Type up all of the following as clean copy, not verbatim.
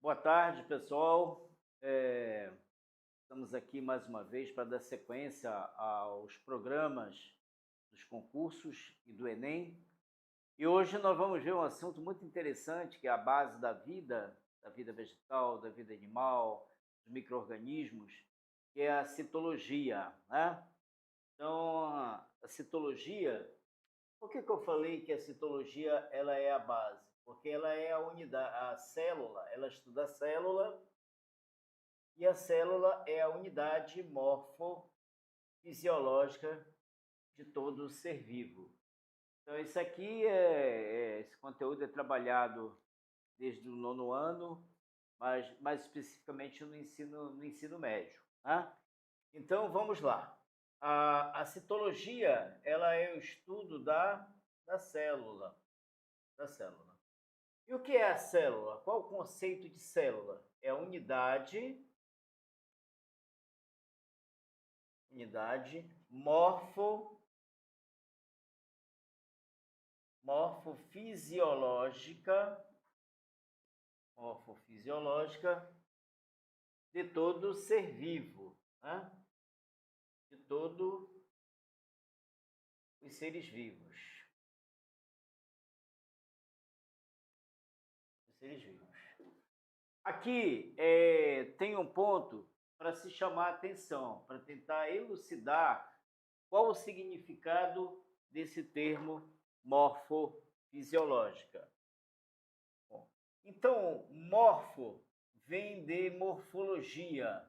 Boa tarde, pessoal. Estamos aqui mais uma vez para dar sequência aos programas dos concursos e do Enem. E hoje nós vamos ver um assunto muito interessante, que é a base da vida vegetal, da vida animal, dos micro-organismos, que é a citologia, né? Então, a citologia, por que eu falei que a citologia ela é a base? Porque ela é a unidade, a célula, ela estuda a célula, e a célula é a unidade morfofisiológica de todo ser vivo. Então, isso aqui esse conteúdo é trabalhado desde o 9º ano, mas mais especificamente no ensino médio. Né? Então, vamos lá. A citologia ela é o estudo da célula. E o que é a célula? Qual o conceito de célula? É a unidade morfofisiológica de todo ser vivo, né? De todos os seres vivos. Aqui tem um ponto para se chamar a atenção, para tentar elucidar qual o significado desse termo morfofisiológica. Bom, então, morfo vem de morfologia,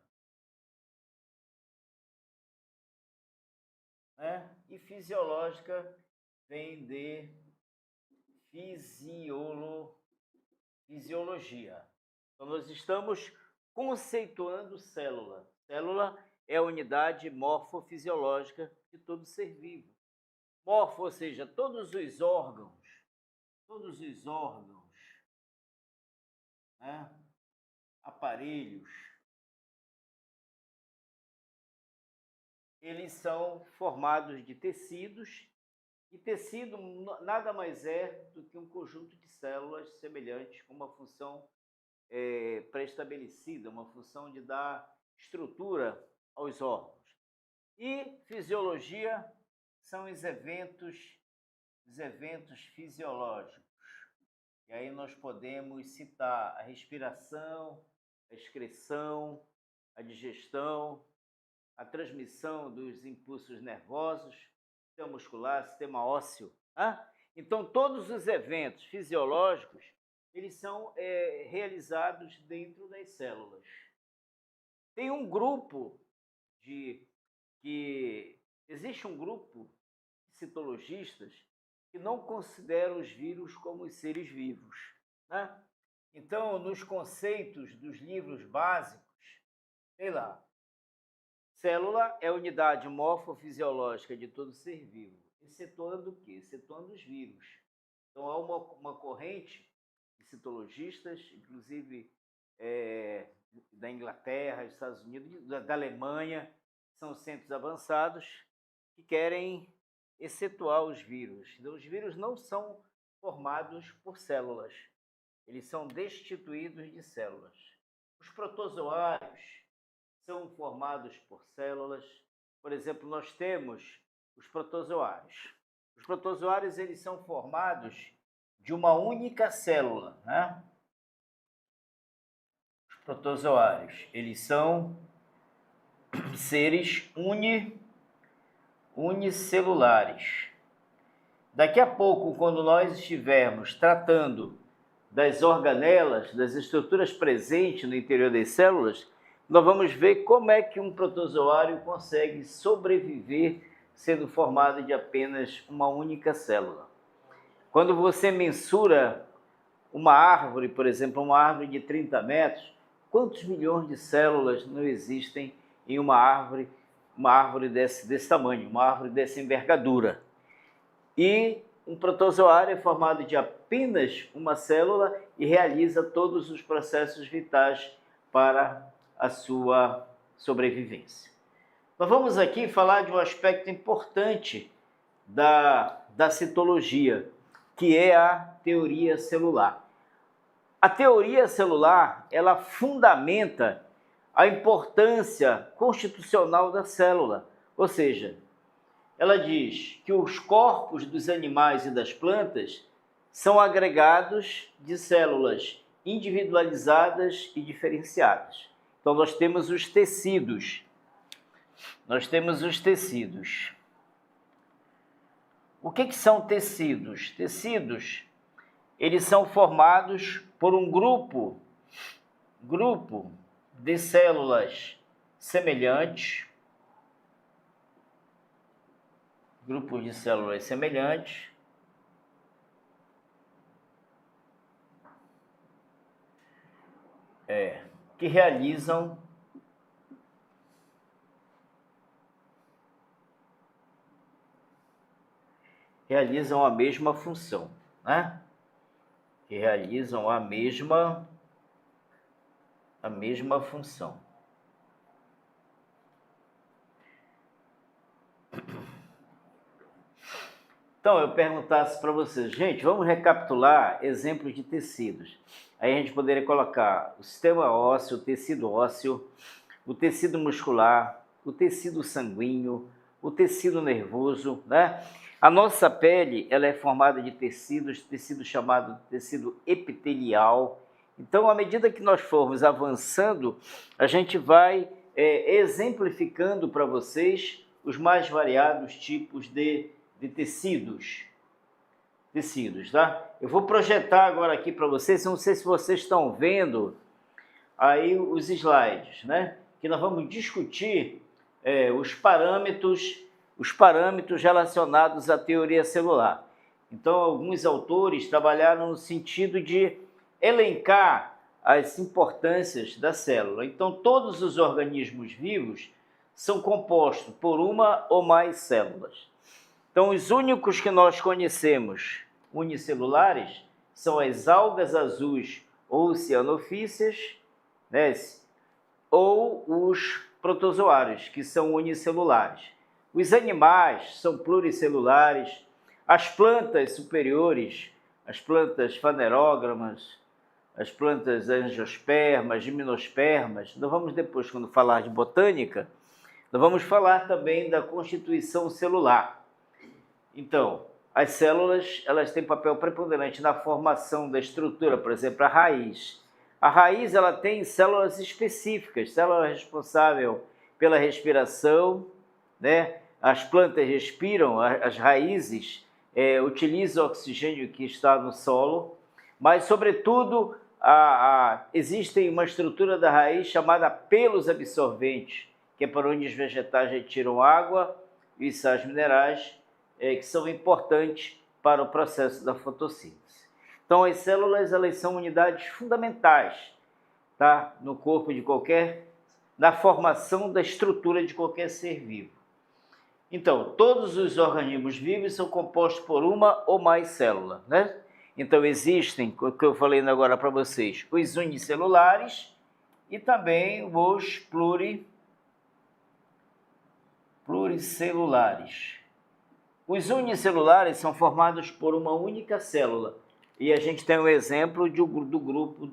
né? E fisiológica vem de fisiologia. Então, nós estamos conceituando célula. Célula é a unidade morfofisiológica de todo ser vivo. Morfo, ou seja, todos os órgãos, né? Aparelhos, eles são formados de tecidos, e tecido nada mais é do que um conjunto de células semelhantes com uma função pré-estabelecida, uma função de dar estrutura aos órgãos. E fisiologia são os eventos fisiológicos. E aí nós podemos citar a respiração, a excreção, a digestão, a transmissão dos impulsos nervosos, sistema muscular, sistema ósseo. Né? Então, todos os eventos fisiológicos, eles são realizados dentro das células. Tem um grupo existe um grupo de citologistas que não considera os vírus como seres vivos. Né? Então, nos conceitos dos livros básicos, sei lá, célula é a unidade morfofisiológica de todo ser vivo, excetuando o quê? Excetuando os vírus. Então, há uma corrente de citologistas, inclusive da Inglaterra, dos Estados Unidos, da Alemanha, são centros avançados que querem excetuar os vírus. Então, os vírus não são formados por células, eles são destituídos de células. Os protozoários são formados por células. Por exemplo, nós temos os protozoários. Os protozoários eles são formados de uma única célula, né? Os protozoários, eles são seres unicelulares. Daqui a pouco, quando nós estivermos tratando das organelas, das estruturas presentes no interior das células, nós vamos ver como é que um protozoário consegue sobreviver sendo formado de apenas uma única célula. Quando você mensura uma árvore, por exemplo, uma árvore de 30 metros, quantos milhões de células não existem em uma árvore desse tamanho, uma árvore dessa envergadura? E um protozoário é formado de apenas uma célula e realiza todos os processos vitais para a sua sobrevivência. Nós vamos aqui falar de um aspecto importante da citologia, que é a teoria celular. A teoria celular, ela fundamenta a importância constitucional da célula, ou seja, ela diz que os corpos dos animais e das plantas são agregados de células individualizadas e diferenciadas. Então, nós temos os tecidos. O que são tecidos? Tecidos, eles são formados por um grupo de células semelhantes, que realizam a mesma função, né? Que realizam a mesma função. Então, eu perguntasse para vocês, gente, vamos recapitular exemplos de tecidos. Aí a gente poderia colocar o sistema ósseo, o tecido ósseo, o tecido muscular, o tecido sanguíneo, o tecido nervoso, né? A nossa pele, ela é formada de tecido chamado tecido epitelial. Então, à medida que nós formos avançando, a gente vai exemplificando para vocês os mais variados tipos de tecidos, tá? Eu vou projetar agora aqui para vocês, não sei se vocês estão vendo aí os slides, né? Que nós vamos discutir os parâmetros relacionados à teoria celular. Então, alguns autores trabalharam no sentido de elencar as importâncias da célula. Então, todos os organismos vivos são compostos por uma ou mais células. Então, os únicos que nós conhecemos unicelulares são as algas azuis ou cianofíceas, né? Ou os protozoários, que são unicelulares. Os animais são pluricelulares, as plantas superiores, as plantas fanerógamas, as plantas angiospermas, gimnospermas, nós vamos depois, quando falar de botânica, nós vamos falar também da constituição celular. Então, as células, elas têm papel preponderante na formação da estrutura, por exemplo, a raiz. A raiz, ela tem células específicas, célula responsável pela respiração, né? As plantas respiram, as raízes utilizam o oxigênio que está no solo, mas, sobretudo, existe uma estrutura da raiz chamada pelos absorventes, que é por onde os vegetais retiram água e sais minerais, que são importantes para o processo da fotossíntese. Então, as células, elas são unidades fundamentais, tá? No corpo de na formação da estrutura de qualquer ser vivo. Então, todos os organismos vivos são compostos por uma ou mais células, né? Então, existem, o que eu falei agora para vocês, os unicelulares e também os pluricelulares. Os unicelulares são formados por uma única célula. E a gente tem um exemplo do grupo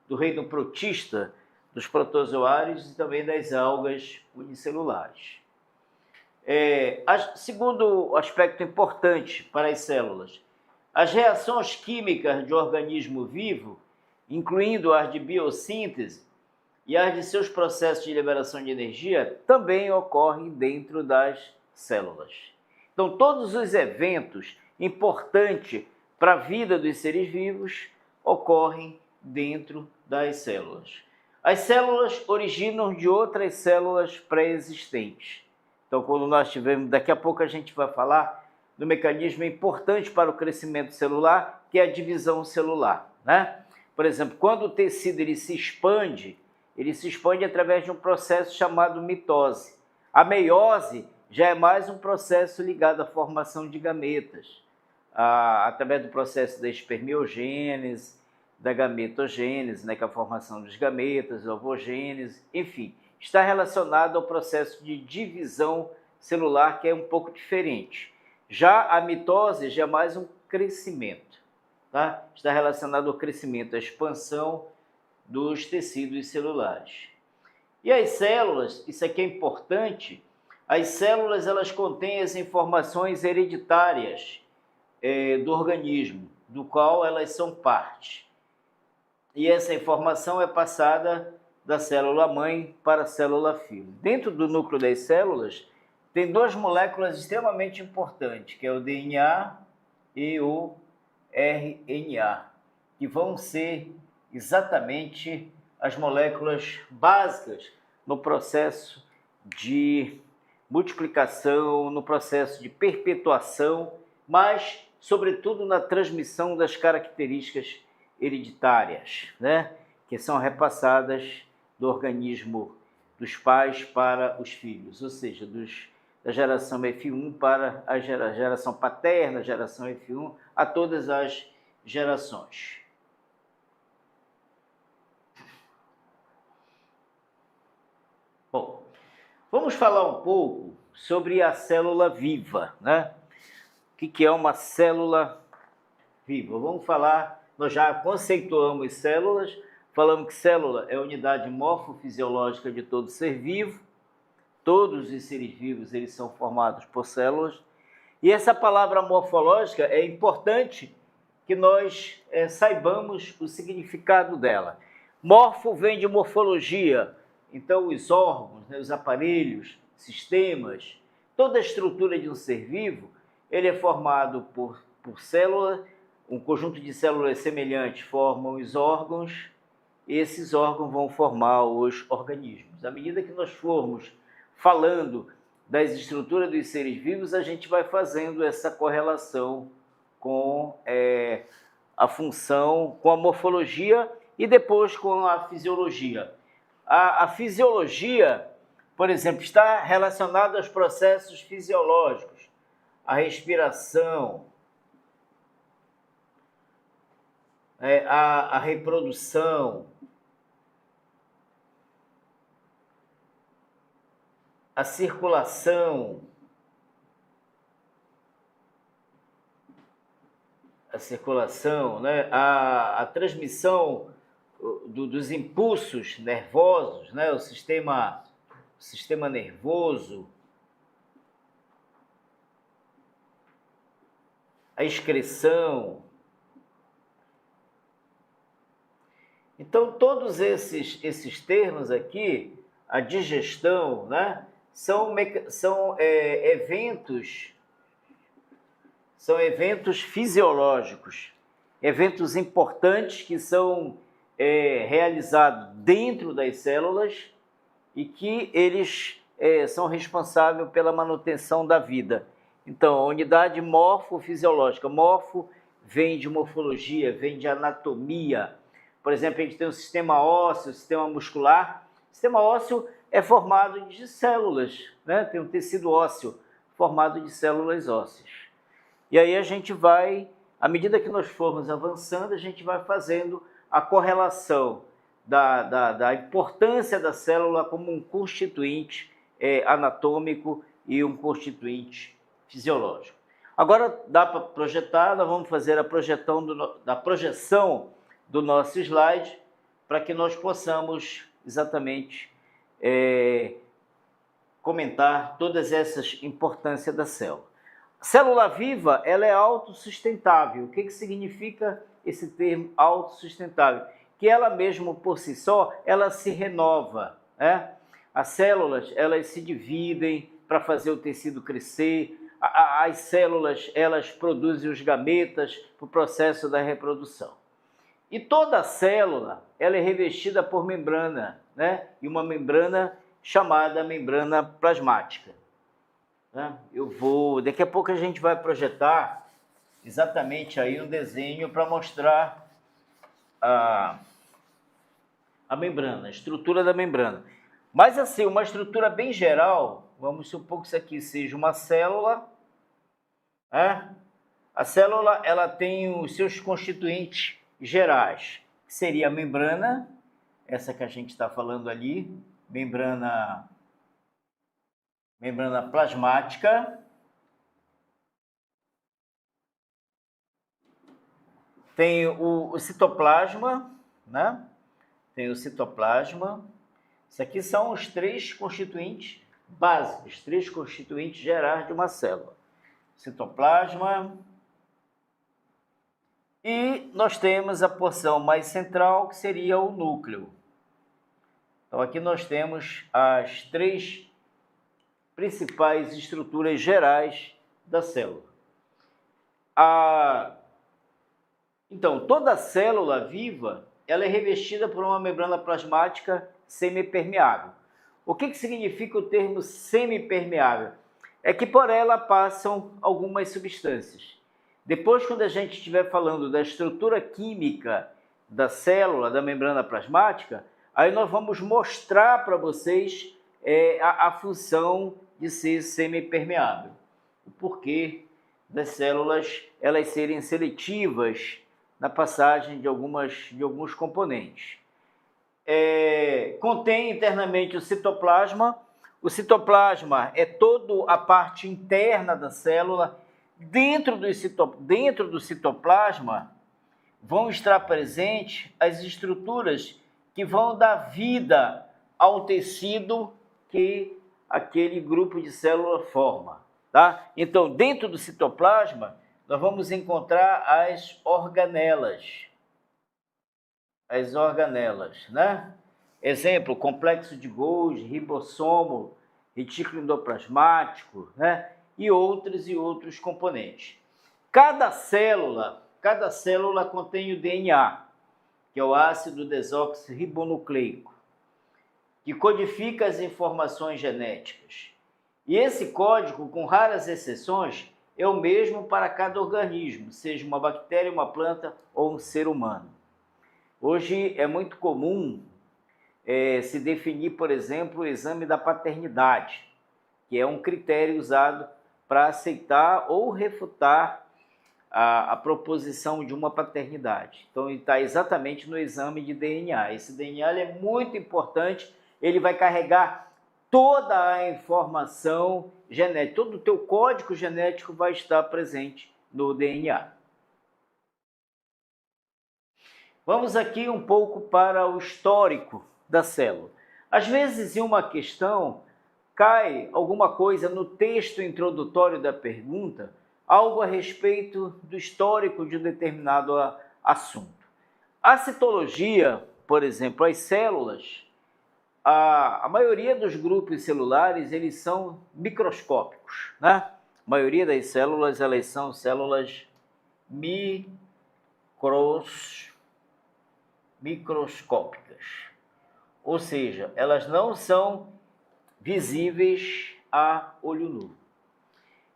do reino protista, dos protozoários e também das algas unicelulares. Segundo aspecto importante para as células, as reações químicas de organismo vivo, incluindo as de biossíntese e as de seus processos de liberação de energia, também ocorrem dentro das células. Então, todos os eventos importantes para a vida dos seres vivos ocorrem dentro das células. As células originam de outras células pré-existentes. Então, quando nós tivermos, daqui a pouco a gente vai falar do mecanismo importante para o crescimento celular, que é a divisão celular, né? Por exemplo, quando o tecido ele se expande através de um processo chamado mitose. A meiose já é mais um processo ligado à formação de gametas, através do processo da espermiogênese, da gametogênese, né, que é a formação dos gametas, ovogênese, enfim, está relacionado ao processo de divisão celular, que é um pouco diferente. Já a mitose já é mais um crescimento, tá? Está relacionado ao crescimento, à expansão dos tecidos celulares. E as células, isso aqui é importante, as células elas contêm as informações hereditárias do organismo, do qual elas são parte. E essa informação é passada da célula-mãe para a célula-filho. Dentro do núcleo das células, tem duas moléculas extremamente importantes, que é o DNA e o RNA, que vão ser exatamente as moléculas básicas no processo de multiplicação, no processo de perpetuação, mas, sobretudo, na transmissão das características hereditárias, né? Que são repassadas do organismo dos pais para os filhos, ou seja, da geração F1 para a geração paterna, geração F1, a todas as gerações. Bom, vamos falar um pouco sobre a célula viva, né? O que é uma célula viva? Vamos falar, nós já conceituamos células, falamos que célula é a unidade morfofisiológica de todo ser vivo, todos os seres vivos eles são formados por células, e essa palavra morfológica é importante que nós saibamos o significado dela. Morfo vem de morfologia, então os órgãos, né, os aparelhos, sistemas, toda a estrutura de um ser vivo, ele é formado por célula, um conjunto de células semelhantes formam os órgãos, e esses órgãos vão formar os organismos. À medida que nós formos falando das estruturas dos seres vivos, a gente vai fazendo essa correlação com a função, com a morfologia e depois com a fisiologia. A fisiologia, por exemplo, está relacionada aos processos fisiológicos, a respiração, a reprodução, a circulação, né? a transmissão dos impulsos nervosos, né? o sistema nervoso, a excreção. Então, todos esses termos aqui, a digestão, né? são eventos fisiológicos, eventos importantes que são realizados dentro das células e que eles são responsáveis pela manutenção da vida. Então, a unidade morfofisiológica, morfo vem de morfologia, vem de anatomia. Por exemplo, a gente tem o sistema ósseo, o sistema muscular. O sistema ósseo é formado de células, né? Tem um tecido ósseo formado de células ósseas. E aí a gente vai, à medida que nós formos avançando, a gente vai fazendo a correlação da importância da célula como um constituinte anatômico e um constituinte fisiológico. Agora dá para projetar, nós vamos fazer a projeção do nosso slide para que nós possamos exatamente comentar todas essas importâncias da célula. A célula viva, ela é autossustentável. O que significa esse termo autossustentável? Que ela mesma por si só, ela se renova, né? As células, elas se dividem para fazer o tecido crescer. As células, elas produzem os gametas para o processo da reprodução. E toda célula, ela é revestida por membrana, né? E uma membrana chamada membrana plasmática. Daqui a pouco a gente vai projetar exatamente aí um desenho para mostrar a membrana, a estrutura da membrana. Mas assim, uma estrutura bem geral, vamos supor que isso aqui seja uma célula, né? A célula, ela tem os seus constituintes gerais, que seria a membrana, essa que a gente está falando ali, membrana plasmática, tem o citoplasma, né? Tem o citoplasma. Isso aqui são os 3 constituintes básicos, 3 constituintes gerais de uma célula. Citoplasma. E nós temos a porção mais central, que seria o núcleo. Então, aqui nós temos as 3 principais estruturas gerais da célula. Então, toda célula viva, ela é revestida por uma membrana plasmática semipermeável. O que significa o termo semipermeável? É que por ela passam algumas substâncias. Depois, quando a gente estiver falando da estrutura química da célula, da membrana plasmática, aí nós vamos mostrar para vocês a função de ser semipermeável. O porquê das células elas serem seletivas na passagem de alguns componentes. Contém internamente o citoplasma. O citoplasma é toda a parte interna da célula. Dentro do citoplasma vão estar presentes as estruturas que vão dar vida ao tecido que aquele grupo de célula forma, tá? Então, dentro do citoplasma, nós vamos encontrar as organelas. As organelas, né? Exemplo, complexo de Golgi, ribossomo, retículo endoplasmático, né? E outros componentes. Cada célula contém o DNA, que é o ácido desoxirribonucleico, que codifica as informações genéticas. E esse código, com raras exceções, é o mesmo para cada organismo, seja uma bactéria, uma planta ou um ser humano. Hoje é muito comum se definir, por exemplo, o exame da paternidade, que é um critério usado para aceitar ou refutar a proposição de uma paternidade. Então, ele está exatamente no exame de DNA. Esse DNA é muito importante, ele vai carregar toda a informação genética, todo o teu código genético vai estar presente no DNA. Vamos aqui um pouco para o histórico da célula. Às vezes, em uma questão, cai alguma coisa no texto introdutório da pergunta, algo a respeito do histórico de um determinado assunto. A citologia, por exemplo, as células, a maioria dos grupos celulares, eles são microscópicos, né? A maioria das células, elas são células microscópicas. Ou seja, elas não são visíveis a olho nu.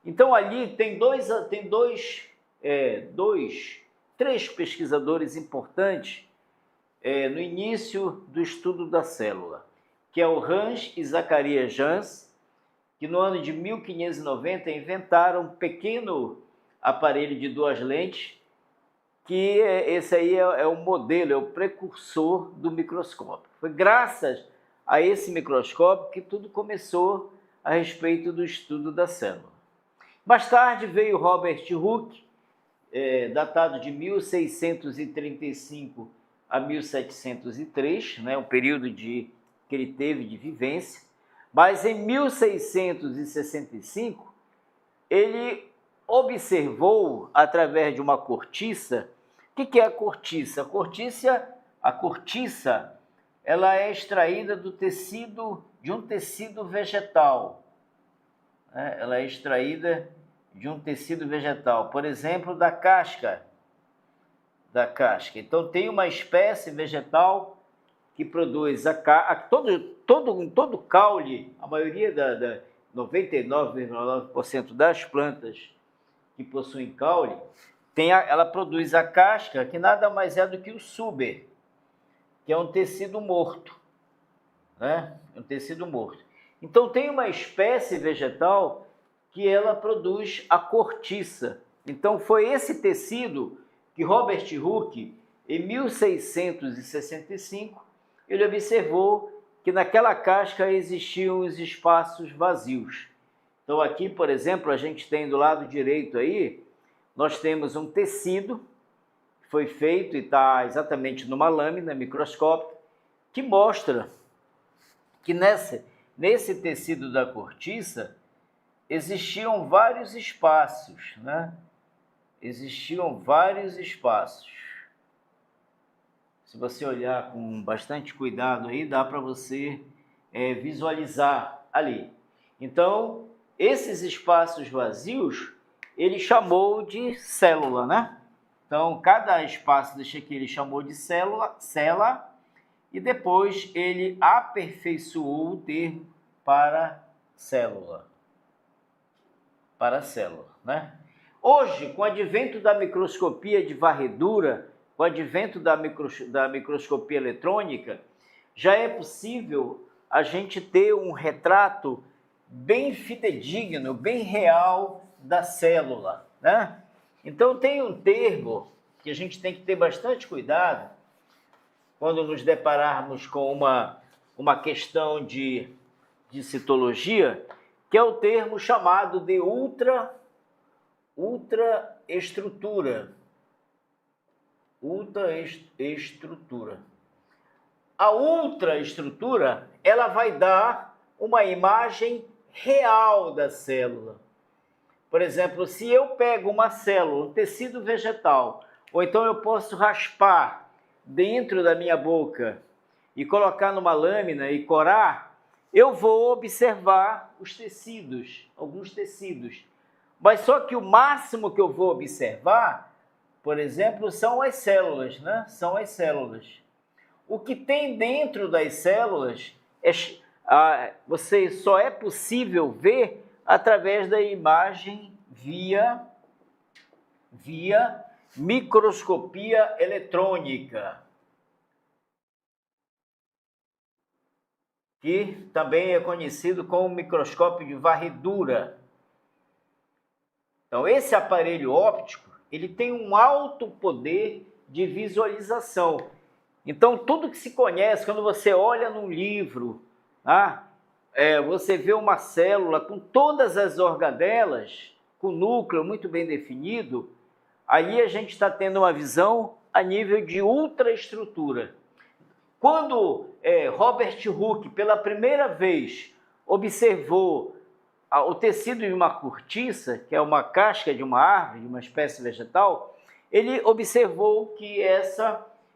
Então, ali tem três pesquisadores importantes no início do estudo da célula, que é o Hans e Zacharias Jans, que no ano de 1590 inventaram um pequeno aparelho de 2 lentes, que esse aí é o modelo, é o precursor do microscópio. Foi graças a esse microscópio que tudo começou a respeito do estudo da célula. Mais tarde veio Robert Hooke, datado de 1635 a 1703, né, o período que ele teve de vivência, mas em 1665 ele observou, através de uma cortiça. O que é a cortiça? A cortiça ela é extraída de um tecido vegetal. Ela é extraída de um tecido vegetal, por exemplo, da casca. Então, tem uma espécie vegetal que produz todo caule, a maioria 99,9% das plantas que possuem caule, ela produz a casca, que nada mais é do que o suber, que é um tecido morto, né? Um tecido morto. Então, tem uma espécie vegetal que ela produz a cortiça. Então, foi esse tecido que Robert Hooke, em 1665, ele observou que naquela casca existiam os espaços vazios. Então, aqui, por exemplo, a gente tem do lado direito aí, nós temos um tecido foi feito e está exatamente numa lâmina microscópica, que mostra que nesse tecido da cortiça existiam vários espaços, né? Existiam vários espaços. Se você olhar com bastante cuidado aí, dá para você visualizar ali. Então, esses espaços vazios, ele chamou de célula, né? Então, cada espaço desse aqui ele chamou de célula, e depois ele aperfeiçoou o termo para célula. Para célula, né? Hoje, com o advento da microscopia de varredura, com o advento da microscopia eletrônica, já é possível a gente ter um retrato bem fidedigno, bem real da célula, né? Então tem um termo que a gente tem que ter bastante cuidado quando nos depararmos com uma questão de citologia, que é o termo chamado de ultraestrutura. Ultraestrutura. A ultraestrutura, ela vai dar uma imagem real da célula. Por exemplo, se eu pego uma célula, um tecido vegetal, ou então eu posso raspar dentro da minha boca e colocar numa lâmina e corar, eu vou observar os tecidos, alguns tecidos. Mas só que o máximo que eu vou observar, por exemplo, são as células, né? São as células. O que tem dentro das células, você só é possível ver através da imagem via microscopia eletrônica, que também é conhecido como microscópio de varredura. Então, esse aparelho óptico, ele tem um alto poder de visualização. Então, tudo que se conhece, quando você olha num livro, você vê uma célula com todas as organelas, com o núcleo muito bem definido, aí a gente está tendo uma visão a nível de ultraestrutura. Quando Robert Hooke, pela primeira vez, observou o tecido de uma cortiça, que é uma casca de uma árvore, de uma espécie vegetal, ele observou que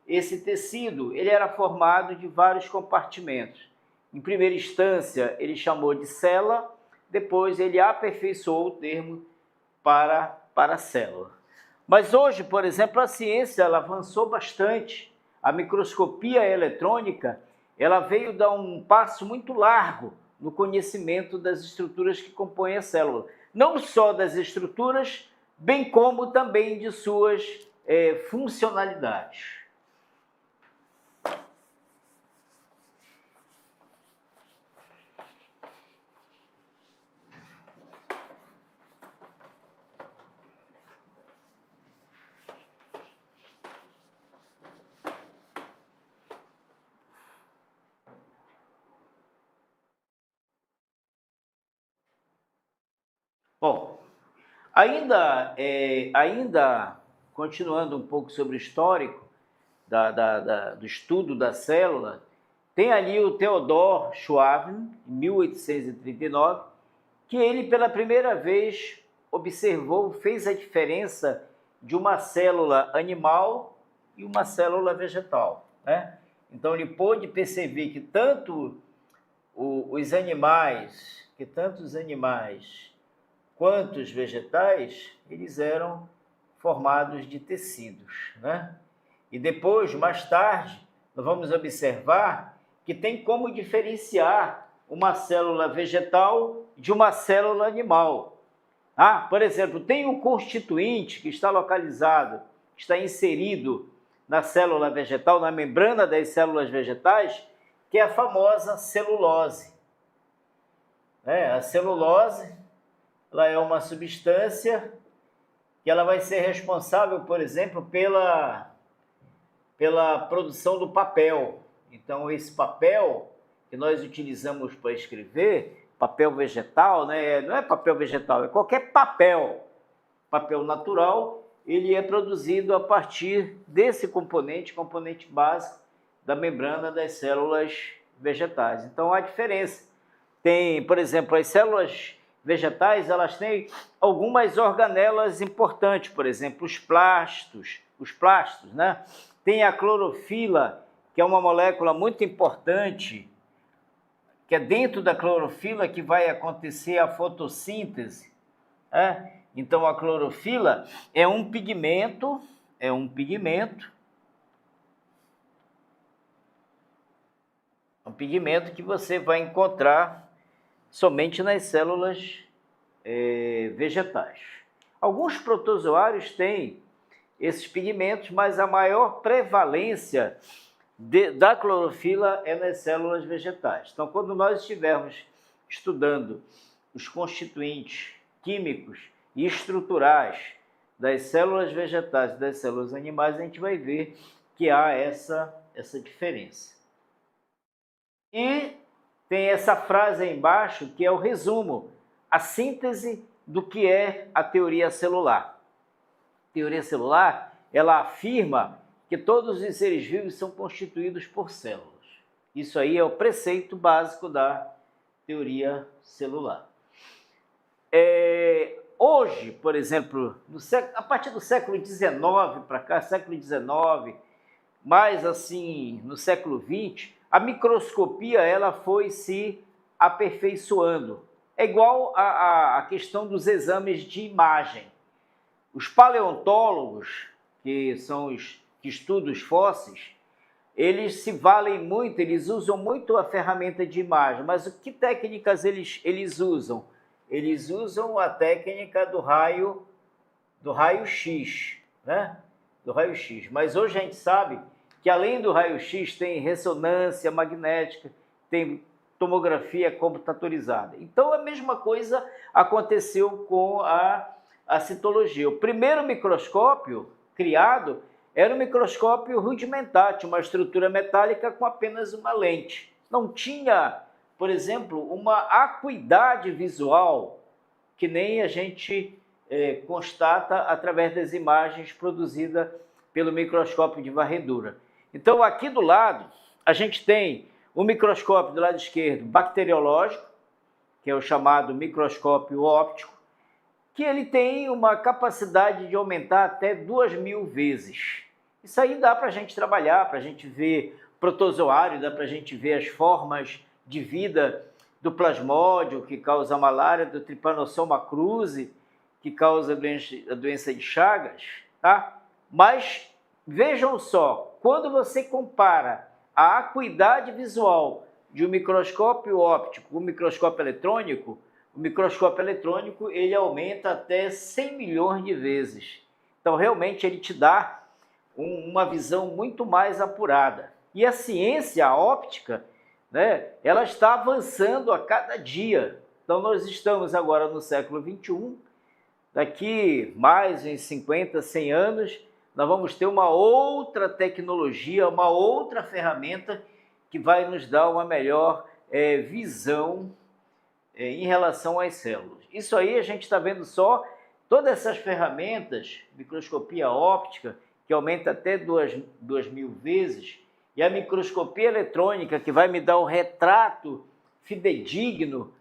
esse tecido ele era formado de vários compartimentos. Em primeira instância, ele chamou de célula, depois ele aperfeiçoou o termo para célula. Mas hoje, por exemplo, a ciência ela avançou bastante. A microscopia eletrônica ela veio dar um passo muito largo no conhecimento das estruturas que compõem a célula. Não só das estruturas, bem como também de suas funcionalidades. Bom, ainda continuando um pouco sobre o histórico do estudo da célula, tem ali o Theodor Schwann, em 1839, que ele pela primeira vez observou, fez a diferença de uma célula animal e uma célula vegetal, né? Então ele pôde perceber que tanto os animais quanto os vegetais, eles eram formados de tecidos, né? E depois, mais tarde, nós vamos observar que tem como diferenciar uma célula vegetal de uma célula animal. Por exemplo, tem um constituinte que está localizado, que está inserido na célula vegetal, na membrana das células vegetais, que é a famosa celulose. A celulose ela é uma substância que ela vai ser responsável, por exemplo, pela produção do papel. Então, esse papel que nós utilizamos para escrever, papel vegetal, né? Não é papel vegetal, é qualquer papel natural, ele é produzido a partir desse componente básico da membrana das células vegetais. Então, há diferença. Tem, por exemplo, as células vegetais, elas têm algumas organelas importantes, por exemplo, os plastos, né? Tem a clorofila, que é uma molécula muito importante, que é dentro da clorofila que vai acontecer a fotossíntese, né? Então, a clorofila é um pigmento que você vai encontrar somente nas células vegetais. Alguns protozoários têm esses pigmentos, mas a maior prevalência da clorofila é nas células vegetais. Então, quando nós estivermos estudando os constituintes químicos e estruturais das células vegetais e das células animais, a gente vai ver que há essa diferença. E tem essa frase aí embaixo, que é o resumo, a síntese do que é a teoria celular. A teoria celular, ela afirma que todos os seres vivos são constituídos por células. Isso aí é o preceito básico da teoria celular. Hoje, por exemplo, a partir do século XIX para cá, século XIX, mais assim, no século XX, a microscopia ela foi se aperfeiçoando. É igual a questão dos exames de imagem. Os paleontólogos, que são os que estudam os fósseis, eles se valem muito, eles usam muito a ferramenta de imagem, mas que técnicas eles usam? Eles usam a técnica do raio-x, né? Do raio-x. Mas hoje a gente sabe que além do raio-x tem ressonância magnética, tem tomografia computadorizada. Então a mesma coisa aconteceu com a citologia. O primeiro microscópio criado era um microscópio rudimentar, tinha uma estrutura metálica com apenas uma lente. Não tinha, por exemplo, uma acuidade visual que nem a gente constata através das imagens produzidas pelo microscópio de varredura. Então, aqui do lado, a gente tem o microscópio do lado esquerdo bacteriológico, que é o chamado microscópio óptico, que ele tem uma capacidade de aumentar até 2.000 vezes. Isso aí dá para a gente trabalhar, para a gente ver protozoário, dá para a gente ver as formas de vida do plasmódio, que causa a malária, do Trypanosoma cruzi, que causa a doença de Chagas, tá? Mas vejam só, quando você compara a acuidade visual de um microscópio óptico com um microscópio eletrônico, o microscópio eletrônico ele aumenta até 100 milhões de vezes. Então, realmente, ele te dá uma visão muito mais apurada. E a ciência óptica, né, ela está avançando a cada dia. Então, nós estamos agora no século XXI, daqui mais uns 50, 100 anos, nós vamos ter uma outra tecnologia, uma outra ferramenta que vai nos dar uma melhor visão em relação às células. Isso aí a gente está vendo só todas essas ferramentas, microscopia óptica, que aumenta até 2.000 vezes, e a microscopia eletrônica, que vai me dar um retrato fidedigno.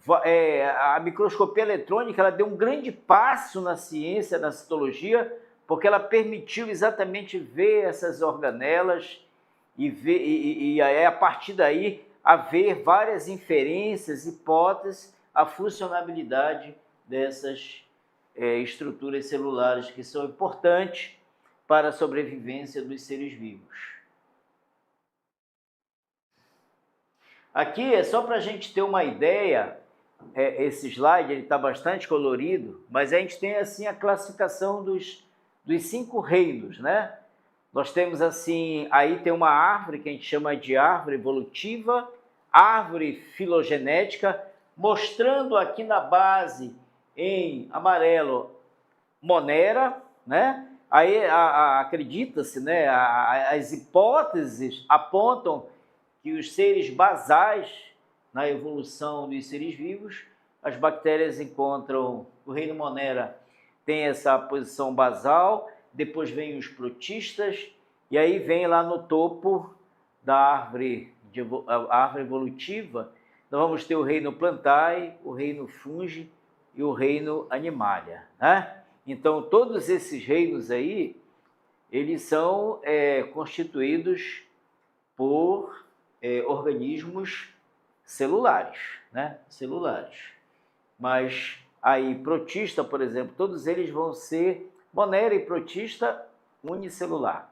A microscopia eletrônica ela deu um grande passo na ciência, na citologia, porque ela permitiu exatamente ver essas organelas e a partir daí haver várias inferências, hipóteses, a funcionabilidade dessas estruturas celulares que são importantes para a sobrevivência dos seres vivos. Aqui é só para a gente ter uma ideia, esse slide está bastante colorido, mas a gente tem assim a classificação dos 5 reinos, né? Nós temos assim, aí tem uma árvore que a gente chama de árvore evolutiva, árvore filogenética, mostrando aqui na base em amarelo Monera, né? Aí acredita-se, né? As hipóteses apontam que os seres basais na evolução dos seres vivos, as bactérias encontram o reino Monera tem essa posição basal, depois vem os protistas, e aí vem lá no topo da árvore, a árvore evolutiva, nós vamos ter o reino Plantae, o reino Fungi e o reino Animalia, né? Então, todos esses reinos aí, eles são constituídos por organismos celulares, né? Celulares. Mas aí, protista, por exemplo, todos eles vão ser Monera e protista unicelular.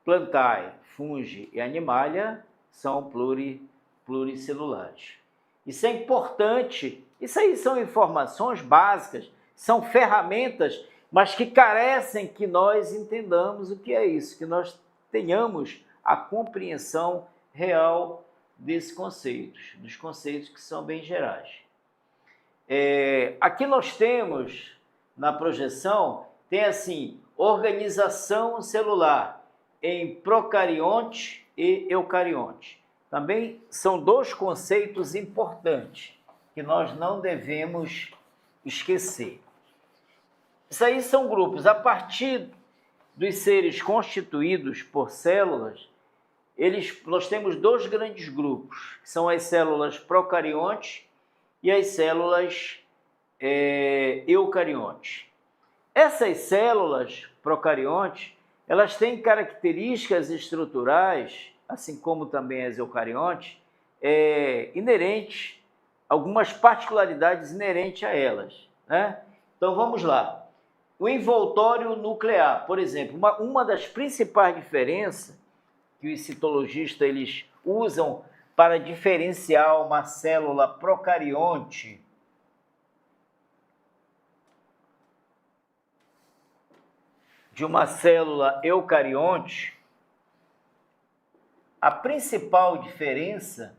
Plantae, Fungi e Animalia são pluricelulares. Isso é importante, isso aí são informações básicas, são ferramentas, mas que carecem que nós entendamos o que é isso, que nós tenhamos a compreensão real desses conceitos, dos conceitos que são bem gerais. Aqui nós temos, na projeção, tem assim, organização celular em procarionte e eucarionte. Também são dois conceitos importantes que nós não devemos esquecer. Isso aí são grupos. A partir dos seres constituídos por células, nós temos dois grandes grupos, que são as células procariontes e as células eucariontes. Essas células procariontes, elas têm características estruturais, assim como também as eucariontes, inerentes, algumas particularidades inerentes a elas, né? Então vamos lá. O envoltório nuclear, por exemplo, uma das principais diferenças que os citologistas eles usam para diferenciar uma célula procarionte de uma célula eucarionte, a principal diferença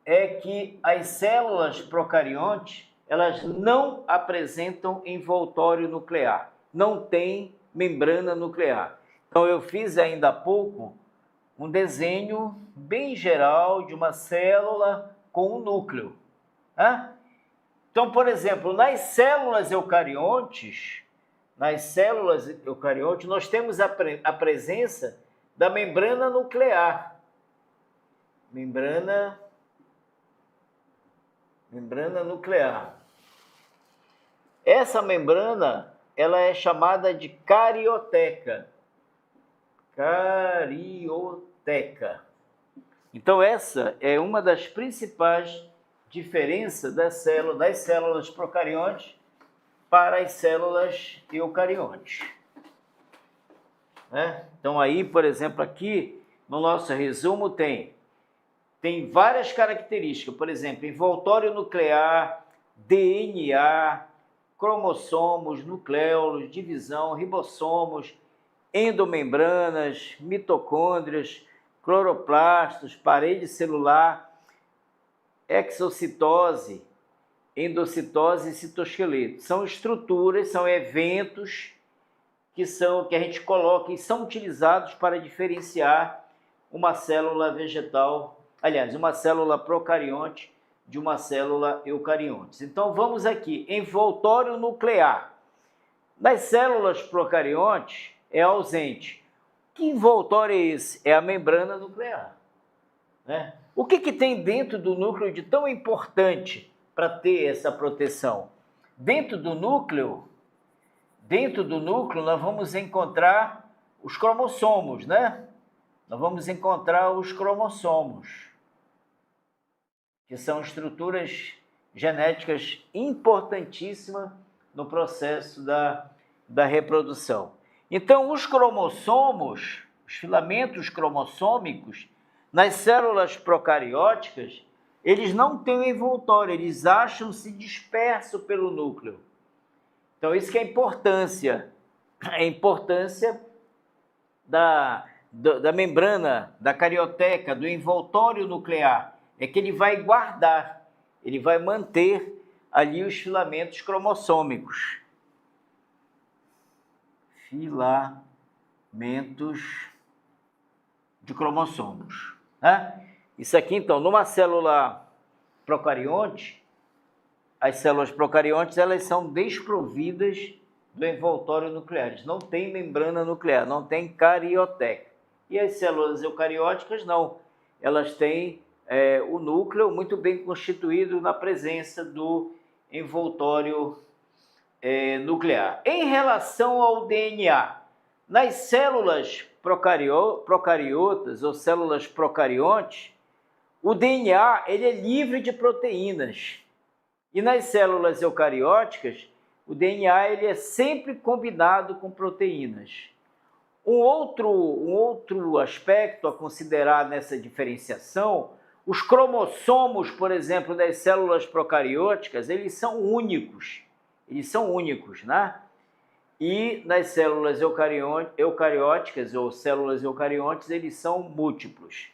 é que as células procariontes, elas não apresentam envoltório nuclear, não tem membrana nuclear. Então eu fiz ainda há pouco um desenho bem geral de uma célula com um núcleo, né? Então, por exemplo, nas células eucariontes, nós temos a presença da membrana nuclear. Membrana nuclear. Essa membrana, ela é chamada de carioteca. Carioteca. Então, essa é uma das principais diferenças das células procariontes para as células eucariontes. Né? Então, aí, por exemplo, aqui no nosso resumo tem várias características, por exemplo, envoltório nuclear, DNA, cromossomos, nucleolos, divisão, ribossomos, endomembranas, mitocôndrias, cloroplastos, parede celular, exocitose, endocitose e citoesqueleto. São estruturas, são eventos que a gente coloca e são utilizados para diferenciar uma célula vegetal, aliás, uma célula procarionte de uma célula eucarionte. Então vamos aqui, envoltório nuclear. Nas células procariontes é ausente. Que envoltório é esse? É a membrana nuclear, né? O que tem dentro do núcleo de tão importante para ter essa proteção? Dentro do núcleo nós vamos encontrar os cromossomos, né? Nós vamos encontrar os cromossomos, que são estruturas genéticas importantíssimas no processo da reprodução. Então, os cromossomos, os filamentos cromossômicos, nas células procarióticas, eles não têm envoltório, eles acham-se dispersos pelo núcleo. Então, isso que é a importância da membrana, da carioteca, do envoltório nuclear, é que ele vai guardar, ele vai manter ali os filamentos cromossômicos. Filamentos de cromossomos, né? Isso aqui, então, numa célula procarionte, as células procariontes, elas são desprovidas do envoltório nuclear. Eles não têm membrana nuclear, não têm carioteca. E as células eucarióticas não. Elas têm o núcleo muito bem constituído na presença do envoltório nuclear. Em relação ao DNA, nas células procariotas ou células procariontes, o DNA ele é livre de proteínas. E nas células eucarióticas, o DNA ele é sempre combinado com proteínas. Um outro aspecto a considerar nessa diferenciação, os cromossomos, por exemplo, das células procarióticas, eles são únicos. Eles são únicos, né? E nas células eucarióticas ou células eucariontes, eles são múltiplos.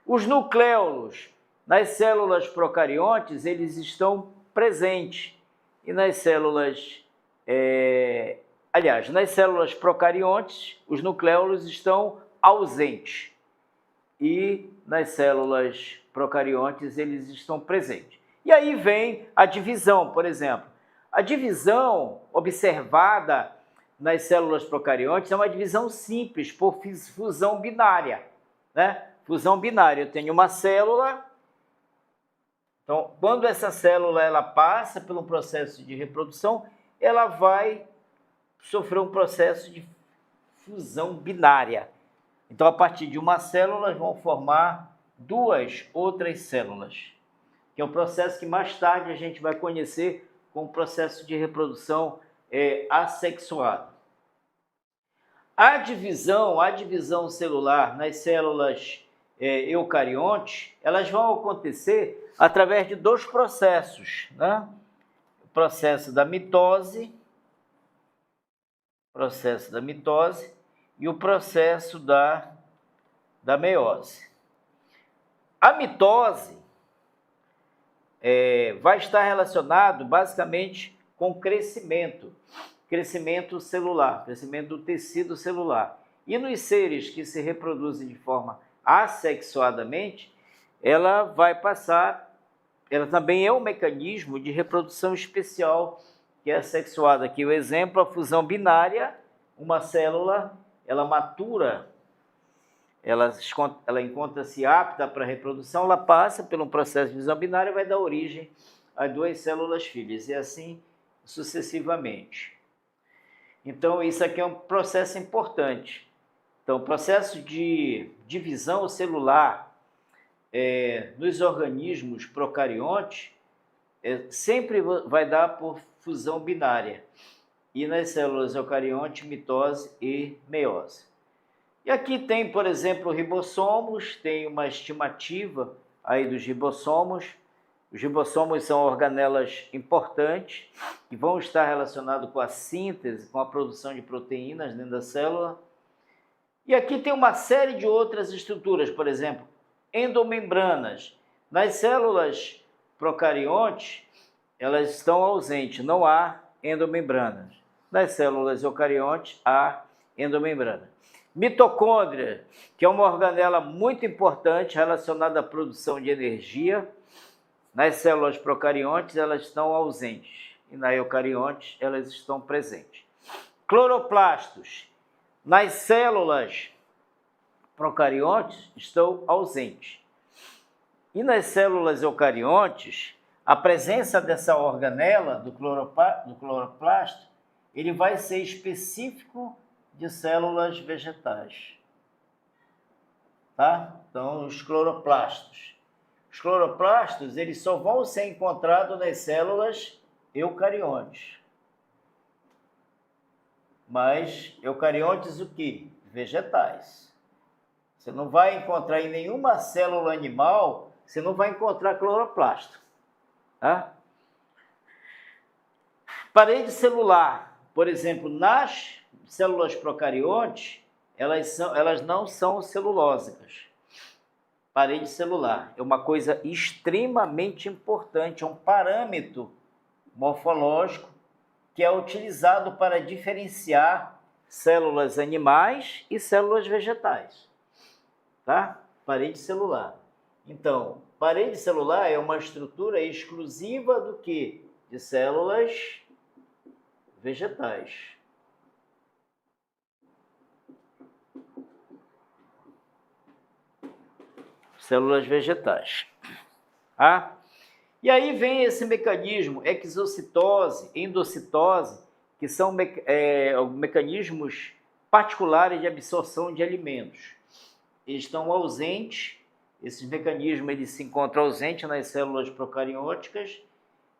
Os nucléolos, nas células procariontes, eles estão presentes. E nas células, nas células procariontes, os nucléolos estão ausentes. E nas células procariontes, eles estão presentes. E aí vem a divisão, por exemplo. A divisão observada nas células procariontes é uma divisão simples, por fusão binária, né? Fusão binária, eu tenho uma célula, então, quando essa célula ela passa por um processo de reprodução, ela vai sofrer um processo de fusão binária. Então, a partir de uma célula, vão formar duas outras células, que é um processo que mais tarde a gente vai conhecer como processo de reprodução assexuado. A divisão celular nas células eucariontes, elas vão acontecer através de dois processos, né? O processo da mitose e o processo da meiose. A mitose vai estar relacionado basicamente com crescimento celular, crescimento do tecido celular. E nos seres que se reproduzem de forma assexuadamente, ela também é um mecanismo de reprodução especial que é assexuada. Aqui o exemplo, a fusão binária, uma célula, ela matura, ela encontra-se apta para a reprodução, ela passa por um processo de fusão binária e vai dar origem a duas células filhas, e assim sucessivamente. Então, isso aqui é um processo importante. Então, o processo de divisão celular nos organismos procariontes sempre vai dar por fusão binária. E nas células eucariontes, mitose e meiose. E aqui tem, por exemplo, ribossomos, tem uma estimativa aí dos ribossomos. Os ribossomos são organelas importantes que vão estar relacionados com a síntese, com a produção de proteínas dentro da célula. E aqui tem uma série de outras estruturas, por exemplo, endomembranas. Nas células procariontes, elas estão ausentes, não há endomembranas. Nas células eucariontes, há endomembrana. Mitocôndria, que é uma organela muito importante relacionada à produção de energia. Nas células procariontes, elas estão ausentes. E na eucariontes, elas estão presentes. Cloroplastos. Nas células procariontes, estão ausentes. E nas células eucariontes, a presença dessa organela, do cloroplasto, ele vai ser específico de células vegetais. Tá? Então, os cloroplastos. Os cloroplastos, eles só vão ser encontrados nas células eucariontes. Mas eucariontes o quê? Vegetais. Você não vai encontrar em nenhuma célula animal, você não vai encontrar cloroplasto. Tá? Parede celular, por exemplo, nas células procariontes, elas não são celulósicas. Parede celular é uma coisa extremamente importante, é um parâmetro morfológico que é utilizado para diferenciar células animais e células vegetais. Tá? Parede celular. Então, parede celular é uma estrutura exclusiva do quê? De células vegetais. Células vegetais. Ah? E aí vem esse mecanismo, exocitose, endocitose, que são mecanismos particulares de absorção de alimentos. Eles estão ausentes, esses mecanismos eles se encontram ausentes nas células procarióticas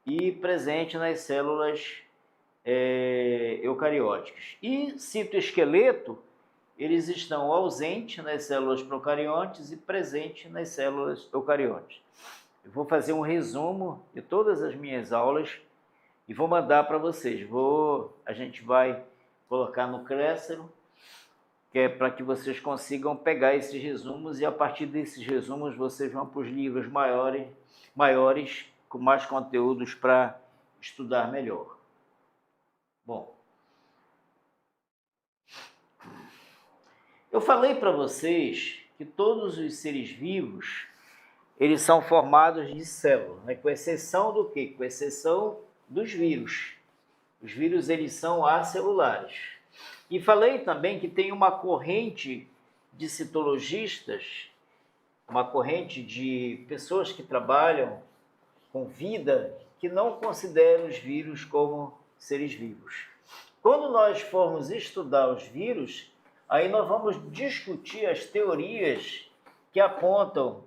e presentes nas células eucarióticas. E citoesqueleto, eles estão ausentes nas células procariontes e presentes nas células eucariontes. Eu vou fazer um resumo de todas as minhas aulas e vou mandar para vocês. A gente vai colocar no Crescero, que é para que vocês consigam pegar esses resumos e a partir desses resumos vocês vão para os livros maiores com mais conteúdos para estudar melhor. Bom, eu falei para vocês que todos os seres vivos eles são formados de células, né? Com exceção do quê? Com exceção dos vírus. Os vírus eles são acelulares. E falei também que tem uma corrente de citologistas, uma corrente de pessoas que trabalham com vida, que não consideram os vírus como seres vivos. Quando nós formos estudar os vírus, aí nós vamos discutir as teorias que apontam,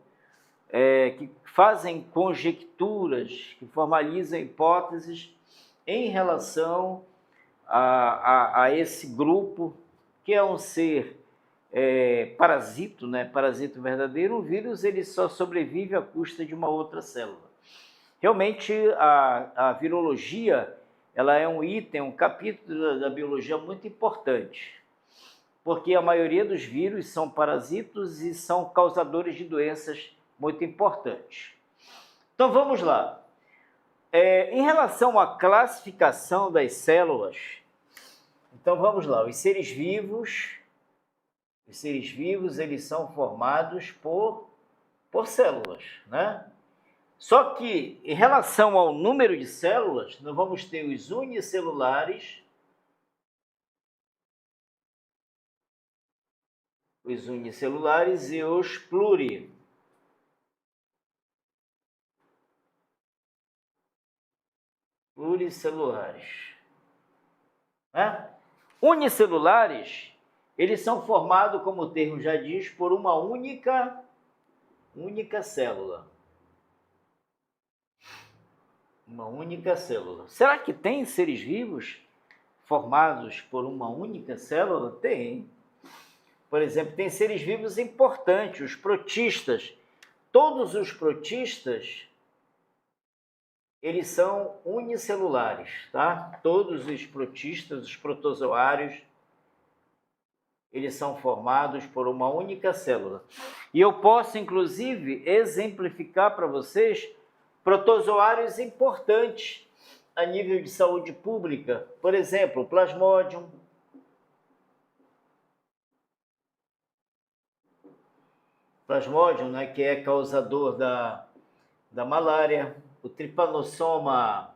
que fazem conjecturas, que formalizam hipóteses em relação a esse grupo, que é um ser parasito, né? Parasito verdadeiro. O vírus ele só sobrevive à custa de uma outra célula. Realmente, a virologia ela é um item, um capítulo da biologia muito importante, porque a maioria dos vírus são parasitos e são causadores de doenças muito importantes. Então, vamos lá. Em relação à classificação das células, então vamos lá. Os seres vivos eles são formados por células, né? Só que, em relação ao número de células, nós vamos ter os unicelulares, e os pluricelulares. Né? Unicelulares, eles são formados, como o termo já diz, por uma única célula. Uma única célula. Será que tem seres vivos formados por uma única célula? Tem. Por exemplo, tem seres vivos importantes, os protistas. Todos os protistas, eles são unicelulares, tá? Todos os protistas, os protozoários, eles são formados por uma única célula. E eu posso, inclusive, exemplificar para vocês protozoários importantes a nível de saúde pública. Por exemplo, o Plasmodium, né, que é causador da malária, o Trypanosoma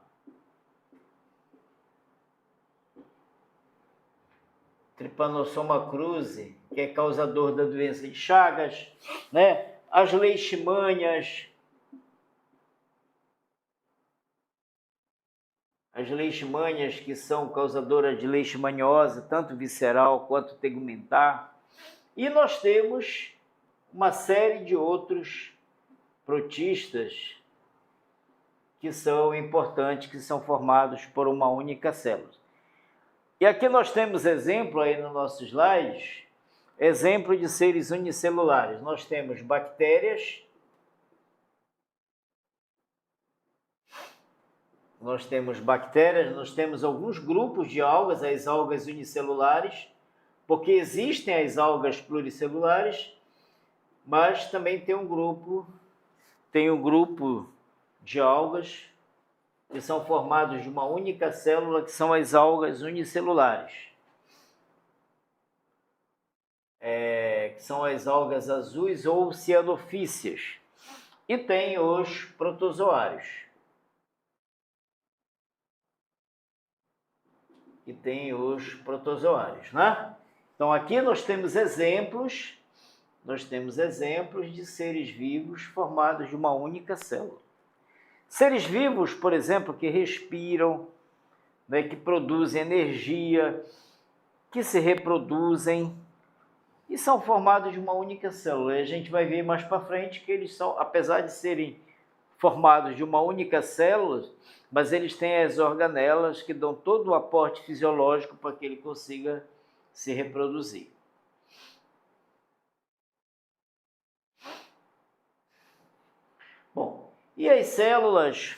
cruzi, que é causador da doença de Chagas, né? As leishmanias, que são causadoras de leishmaniose, tanto visceral quanto tegumentar. E nós temos uma série de outros protistas que são importantes, que são formados por uma única célula. E aqui nós temos exemplo aí no nosso slide, exemplo de seres unicelulares. Nós temos bactérias, nós temos alguns grupos de algas, as algas unicelulares, porque existem as algas pluricelulares, mas também tem um grupo de algas que são formados de uma única célula, que são as algas unicelulares. Que são as algas azuis ou cianofíceas. E tem os protozoários. e tem os protozoários, né? Então aqui nós temos exemplos de seres vivos formados de uma única célula. Seres vivos, por exemplo, que respiram, né, que produzem energia, que se reproduzem e são formados de uma única célula. E a gente vai ver mais para frente que eles são, apesar de serem formados de uma única célula, mas eles têm as organelas que dão todo o aporte fisiológico para que ele consiga se reproduzir. Bom, e as células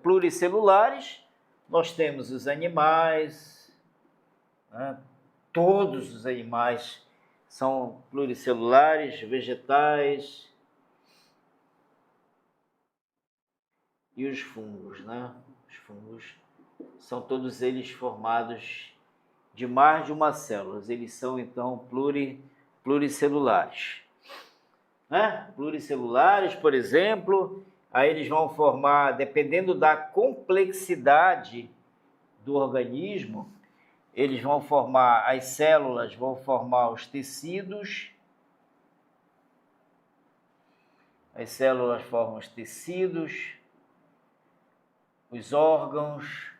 pluricelulares, nós temos os animais, né? Todos os animais são pluricelulares, vegetais e os fungos, né? Os fungos são todos eles formados de mais de uma célula, eles são então pluricelulares. Né? Pluricelulares, por exemplo, aí eles vão formar, dependendo da complexidade do organismo, eles vão formar, as células vão formar os tecidos, as células formam os tecidos, os órgãos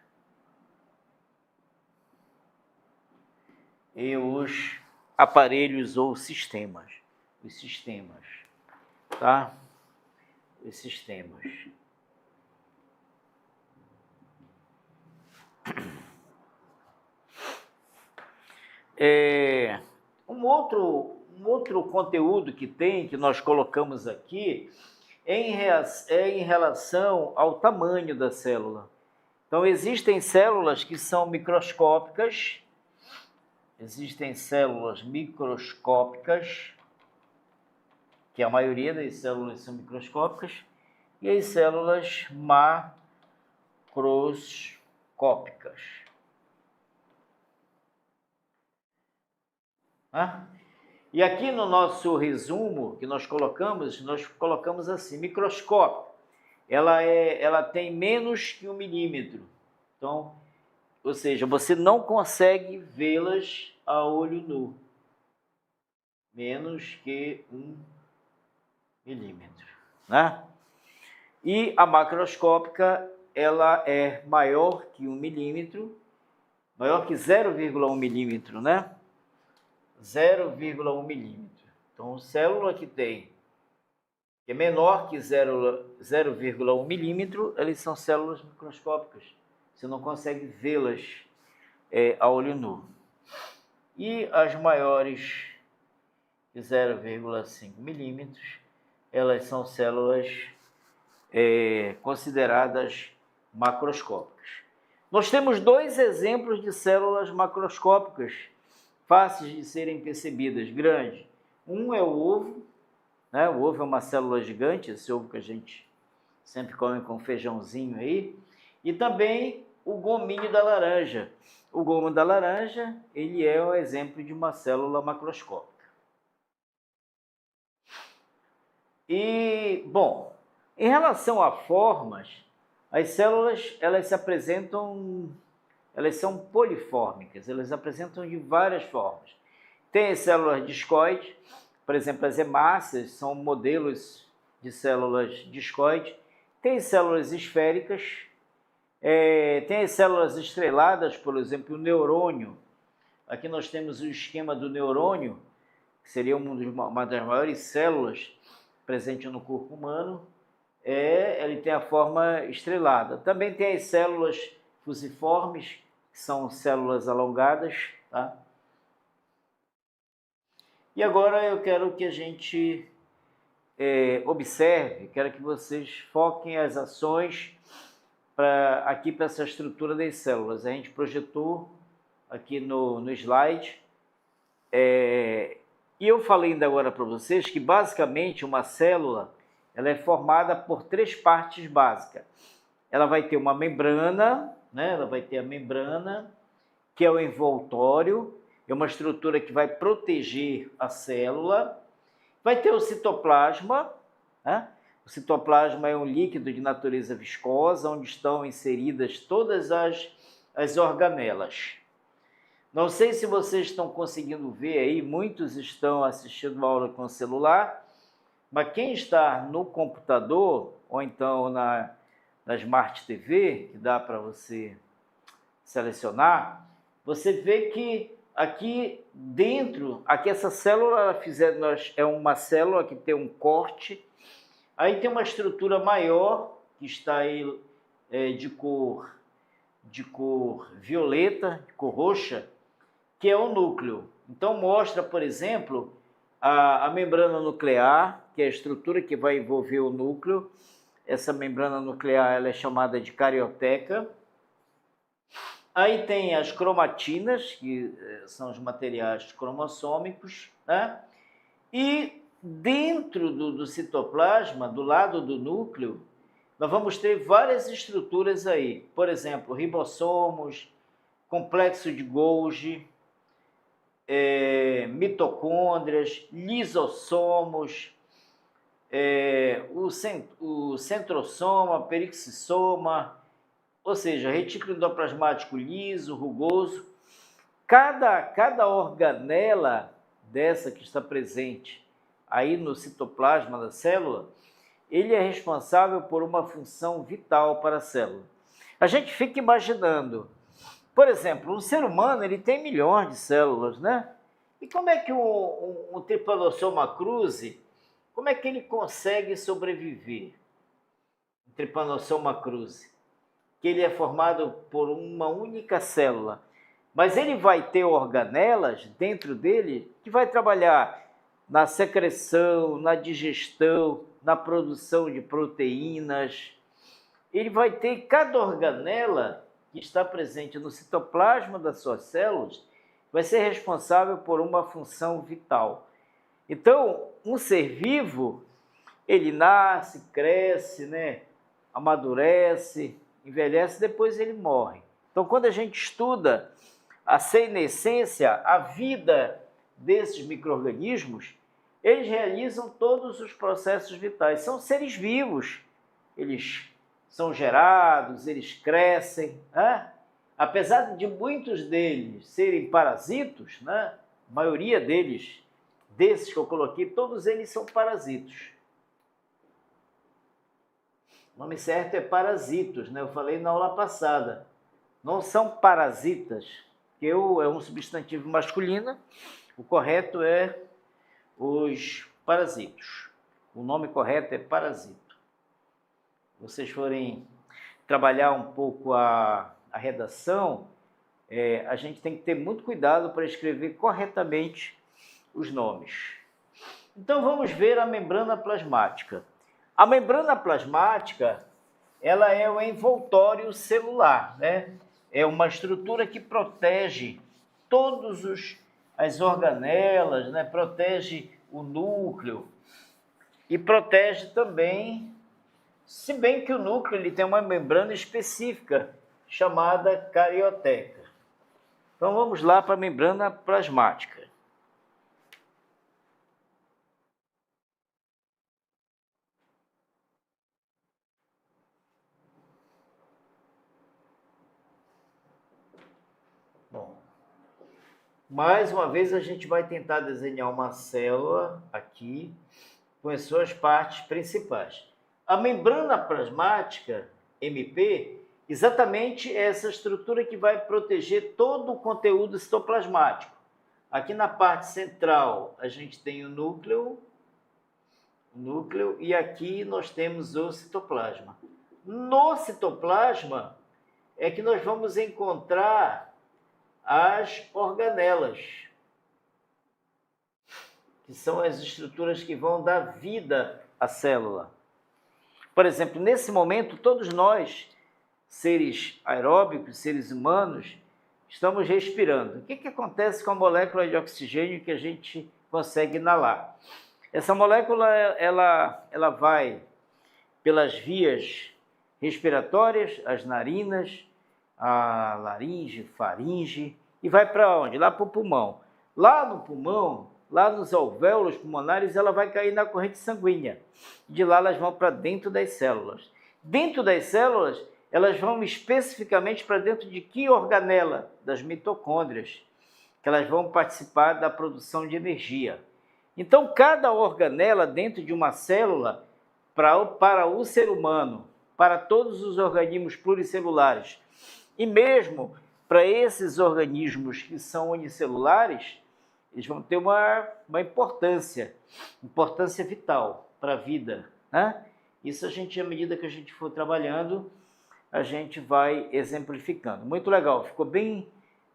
e os aparelhos ou sistemas, tá? Os sistemas. Um outro conteúdo que nós colocamos aqui é em relação ao tamanho da célula. Então, existem células que são microscópicas, que a maioria das células são microscópicas, e as células macroscópicas. E aqui no nosso resumo que nós colocamos assim, microscópio, ela tem menos que 1 milímetro. Então, ou seja, você não consegue vê-las a olho nu. Menos que 1 milímetro, né? E a macroscópica, ela é maior que 1 milímetro, maior que 0,1 milímetro, né? 0,1 milímetro. Então, célula que é menor que 0,1 milímetro, elas são células microscópicas. Você não consegue vê-las a olho nu. E as maiores que 0,5 milímetros, elas são células consideradas macroscópicas. Nós temos 2 exemplos de células macroscópicas fáceis de serem percebidas, grandes. Um é o ovo, né? O ovo é uma célula gigante, esse ovo que a gente sempre come com feijãozinho aí. E também o gominho da laranja. O gomo da laranja, ele é o exemplo de uma célula macroscópica. E, bom, em relação a formas, as células, elas são polifórmicas, elas apresentam de várias formas. Tem as células discoides, por exemplo, as hemácias são modelos de células discoides. Tem células esféricas, tem as células estreladas, por exemplo, o neurônio. Aqui nós temos o esquema do neurônio, que seria uma das maiores células presente no corpo humano. Ele tem a forma estrelada. Também tem as células fusiformes, que são células alongadas, tá? E agora eu quero que a gente observe, quero que vocês foquem as ações aqui para essa estrutura das células. A gente projetou aqui no slide. E eu falei ainda agora para vocês que basicamente uma célula ela é formada por 3 partes básicas. Ela vai ter uma membrana, né? Ela vai ter a membrana, que é o envoltório, é uma estrutura que vai proteger a célula. Vai ter o citoplasma, né? O citoplasma é um líquido de natureza viscosa, onde estão inseridas todas as as organelas. Não sei se vocês estão conseguindo ver aí, muitos estão assistindo a aula com celular, mas quem está no computador, ou então na Smart TV, que dá para você selecionar, você vê que aqui dentro, aqui essa célula é uma célula que tem um corte, aí tem uma estrutura maior, que está aí de cor violeta, de cor roxa, que é o núcleo. Então mostra, por exemplo, a membrana nuclear, que é a estrutura que vai envolver o núcleo. Essa membrana nuclear ela é chamada de carioteca. Aí tem as cromatinas, que são os materiais cromossômicos, né? E dentro do citoplasma, do lado do núcleo, nós vamos ter várias estruturas aí. Por exemplo, ribossomos, complexo de Golgi, mitocôndrias, lisossomos, o centrosoma, perixissoma, ou seja, retículo endoplasmático liso, rugoso. Cada organela dessa que está presente aí no citoplasma da célula, ele é responsável por uma função vital para a célula. A gente fica imaginando, por exemplo, um ser humano ele tem milhões de células, né? E como é que um Trypanosoma cruzi, como é que ele consegue sobreviver? Um Trypanosoma cruzi, que ele é formado por uma única célula, mas ele vai ter organelas dentro dele que vai trabalhar na secreção, na digestão, na produção de proteínas. Ele vai ter cada organela que está presente no citoplasma das suas células, vai ser responsável por uma função vital. Então, um ser vivo, ele nasce, cresce, né? Amadurece, envelhece, depois ele morre. Então, quando a gente estuda a senescência, a vida desses micro-organismos, eles realizam todos os processos vitais. São seres vivos, eles são gerados, eles crescem, né? Apesar de muitos deles serem parasitos, né? A maioria deles, desses que eu coloquei, todos eles são parasitos. O nome certo é parasitos, né? Eu falei na aula passada. Não são parasitas, que é um substantivo masculino, o correto é os parasitos. O nome correto é parasito. Se vocês forem trabalhar um pouco a redação, a gente tem que ter muito cuidado para escrever corretamente os nomes. Então vamos ver a membrana plasmática. A membrana plasmática, ela é o envoltório celular, né? É uma estrutura que protege todas as organelas, né? Protege o núcleo e protege também, se bem que o núcleo ele tem uma membrana específica chamada carioteca. Então vamos lá para a membrana plasmática. Bom, mais uma vez a gente vai tentar desenhar uma célula aqui com as suas partes principais. A membrana plasmática, MP, exatamente essa estrutura que vai proteger todo o conteúdo citoplasmático. Aqui na parte central a gente tem o núcleo e aqui nós temos o citoplasma. No citoplasma é que nós vamos encontrar as organelas, que são as estruturas que vão dar vida à célula. Por exemplo, nesse momento, todos nós, seres aeróbicos, seres humanos, estamos respirando. O que acontece com a molécula de oxigênio que a gente consegue inalar? Essa molécula ela vai pelas vias respiratórias, as narinas, a laringe, faringe, e vai para onde? Lá para o pulmão. Lá no pulmão, lá nos alvéolos pulmonares, ela vai cair na corrente sanguínea. De lá elas vão para dentro das células. Dentro das células, elas vão especificamente para dentro de que organela? Das mitocôndrias, que elas vão participar da produção de energia. Então, cada organela dentro de uma célula, para o ser humano, para todos os organismos pluricelulares, e mesmo para esses organismos que são unicelulares, eles vão ter uma importância vital para a vida, né? Isso a gente, à medida que a gente for trabalhando, a gente vai exemplificando. Muito legal, ficou bem,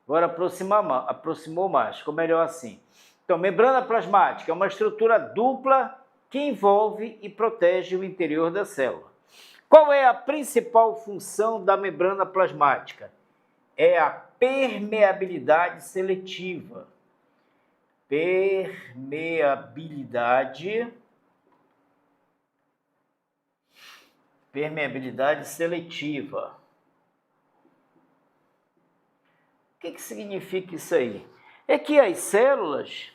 agora aproximou mais, ficou melhor assim. Então, membrana plasmática é uma estrutura dupla que envolve e protege o interior da célula. Qual é a principal função da membrana plasmática? É a permeabilidade seletiva. Permeabilidade seletiva. O que significa isso aí? É que as células,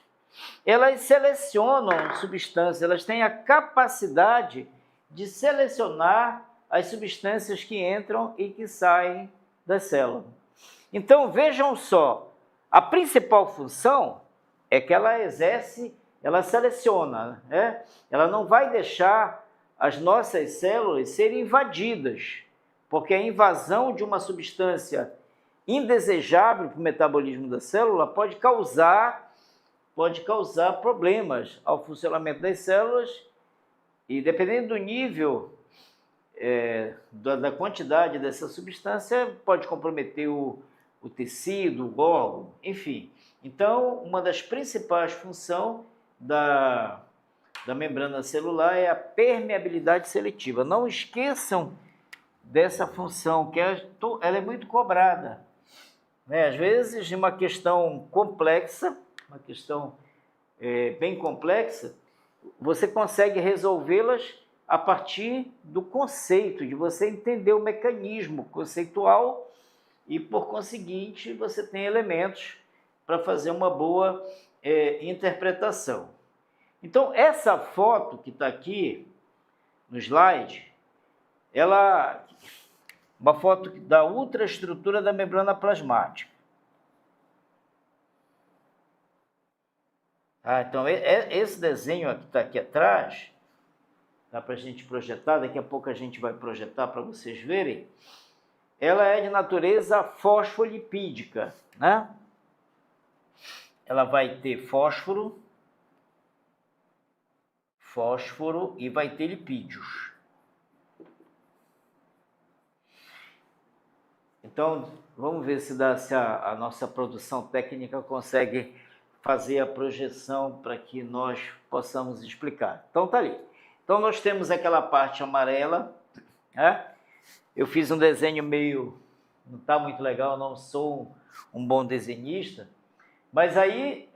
elas selecionam substâncias, elas têm a capacidade de selecionar as substâncias que entram e que saem da célula. Então, vejam só, a principal função é que ela ela seleciona, né? Ela não vai deixar as nossas células serem invadidas, porque a invasão de uma substância indesejável para o metabolismo da célula pode causar problemas ao funcionamento das células e, dependendo do nível da quantidade dessa substância, pode comprometer o tecido, o órgão, enfim. Então, uma das principais funções da membrana celular é a permeabilidade seletiva. Não esqueçam dessa função, que ela é muito cobrada, né? Às vezes, uma questão complexa, uma questão bem complexa, você consegue resolvê-las a partir do conceito, de você entender o mecanismo conceitual e, por conseguinte, você tem elementos para fazer uma boa interpretação. Então, essa foto que está aqui no slide, uma foto da ultraestrutura da membrana plasmática. Então, esse desenho que está aqui atrás, dá para a gente projetar, daqui a pouco a gente vai projetar para vocês verem, ela é de natureza fosfolipídica, né? Ela vai ter fósforo e vai ter lipídios. Então, vamos ver se a nossa produção técnica consegue fazer a projeção para que nós possamos explicar. Então, tá ali. Então, nós temos aquela parte amarela, né? Eu fiz um desenho não está muito legal, não sou um bom desenhista, mas aí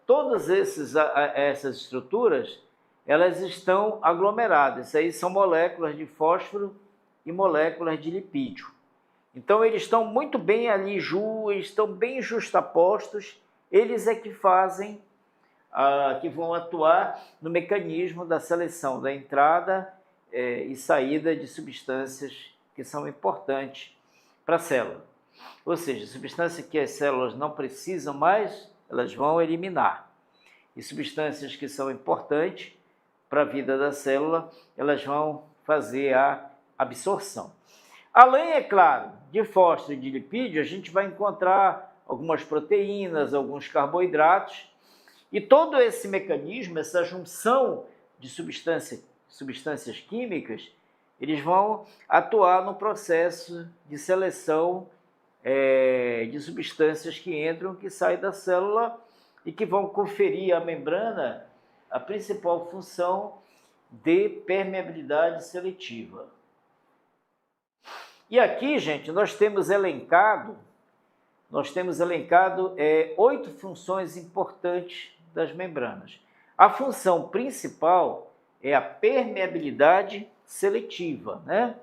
todas essas estruturas, elas estão aglomeradas. Isso aí são moléculas de fósforo e moléculas de lipídio. Então, eles estão muito bem ali, estão bem justapostos, eles é que fazem, que vão atuar no mecanismo da seleção, da entrada e saída de substâncias que são importantes para a célula. Ou seja, substâncias que as células não precisam mais, elas vão eliminar. E substâncias que são importantes para a vida da célula, elas vão fazer a absorção. Além, é claro, de fósforo e de lipídio, a gente vai encontrar algumas proteínas, alguns carboidratos, e todo esse mecanismo, essa junção de substâncias químicas, eles vão atuar no processo de seleção de substâncias que entram, que saem da célula e que vão conferir à membrana a principal função de permeabilidade seletiva. E aqui, gente, nós temos elencado 8 funções importantes das membranas. A função principal é a permeabilidade seletiva, né?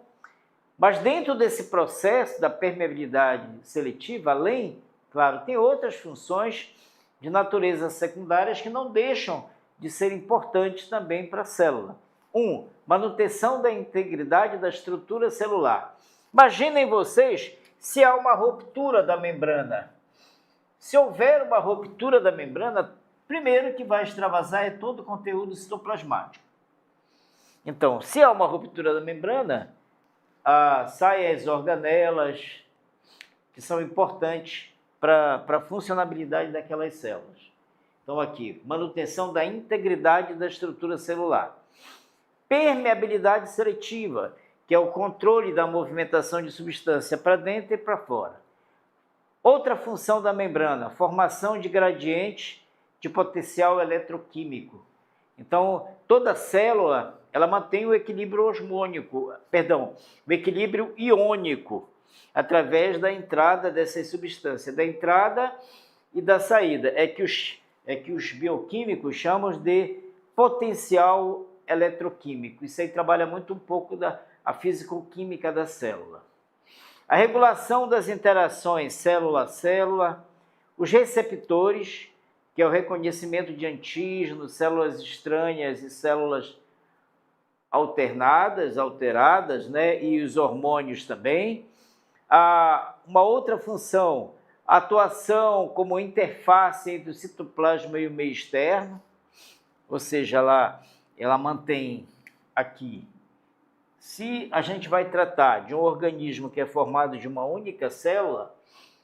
Mas dentro desse processo da permeabilidade seletiva, além, claro, tem outras funções de natureza secundárias que não deixam de ser importantes também para a célula. Manutenção da integridade da estrutura celular. Imaginem vocês se há uma ruptura da membrana. Se houver uma ruptura da membrana, primeiro que vai extravasar é todo o conteúdo citoplasmático. Então, se há uma ruptura da membrana, saem as organelas, que são importantes para a funcionabilidade daquelas células. Então, aqui, manutenção da integridade da estrutura celular. Permeabilidade seletiva, que é o controle da movimentação de substância para dentro e para fora. Outra função da membrana, formação de gradientes de potencial eletroquímico. Então, toda célula, ela mantém o equilíbrio o equilíbrio iônico, através da entrada dessas substâncias, da entrada e da saída. É que os bioquímicos chamam de potencial eletroquímico. Isso aí trabalha muito um pouco a fisicoquímica da célula. A regulação das interações célula a célula, os receptores, que é o reconhecimento de antígenos, células estranhas e células alteradas, né? E os hormônios também. Uma outra função, a atuação como interface entre o citoplasma e o meio externo, ou seja, ela mantém aqui. Se a gente vai tratar de um organismo que é formado de uma única célula,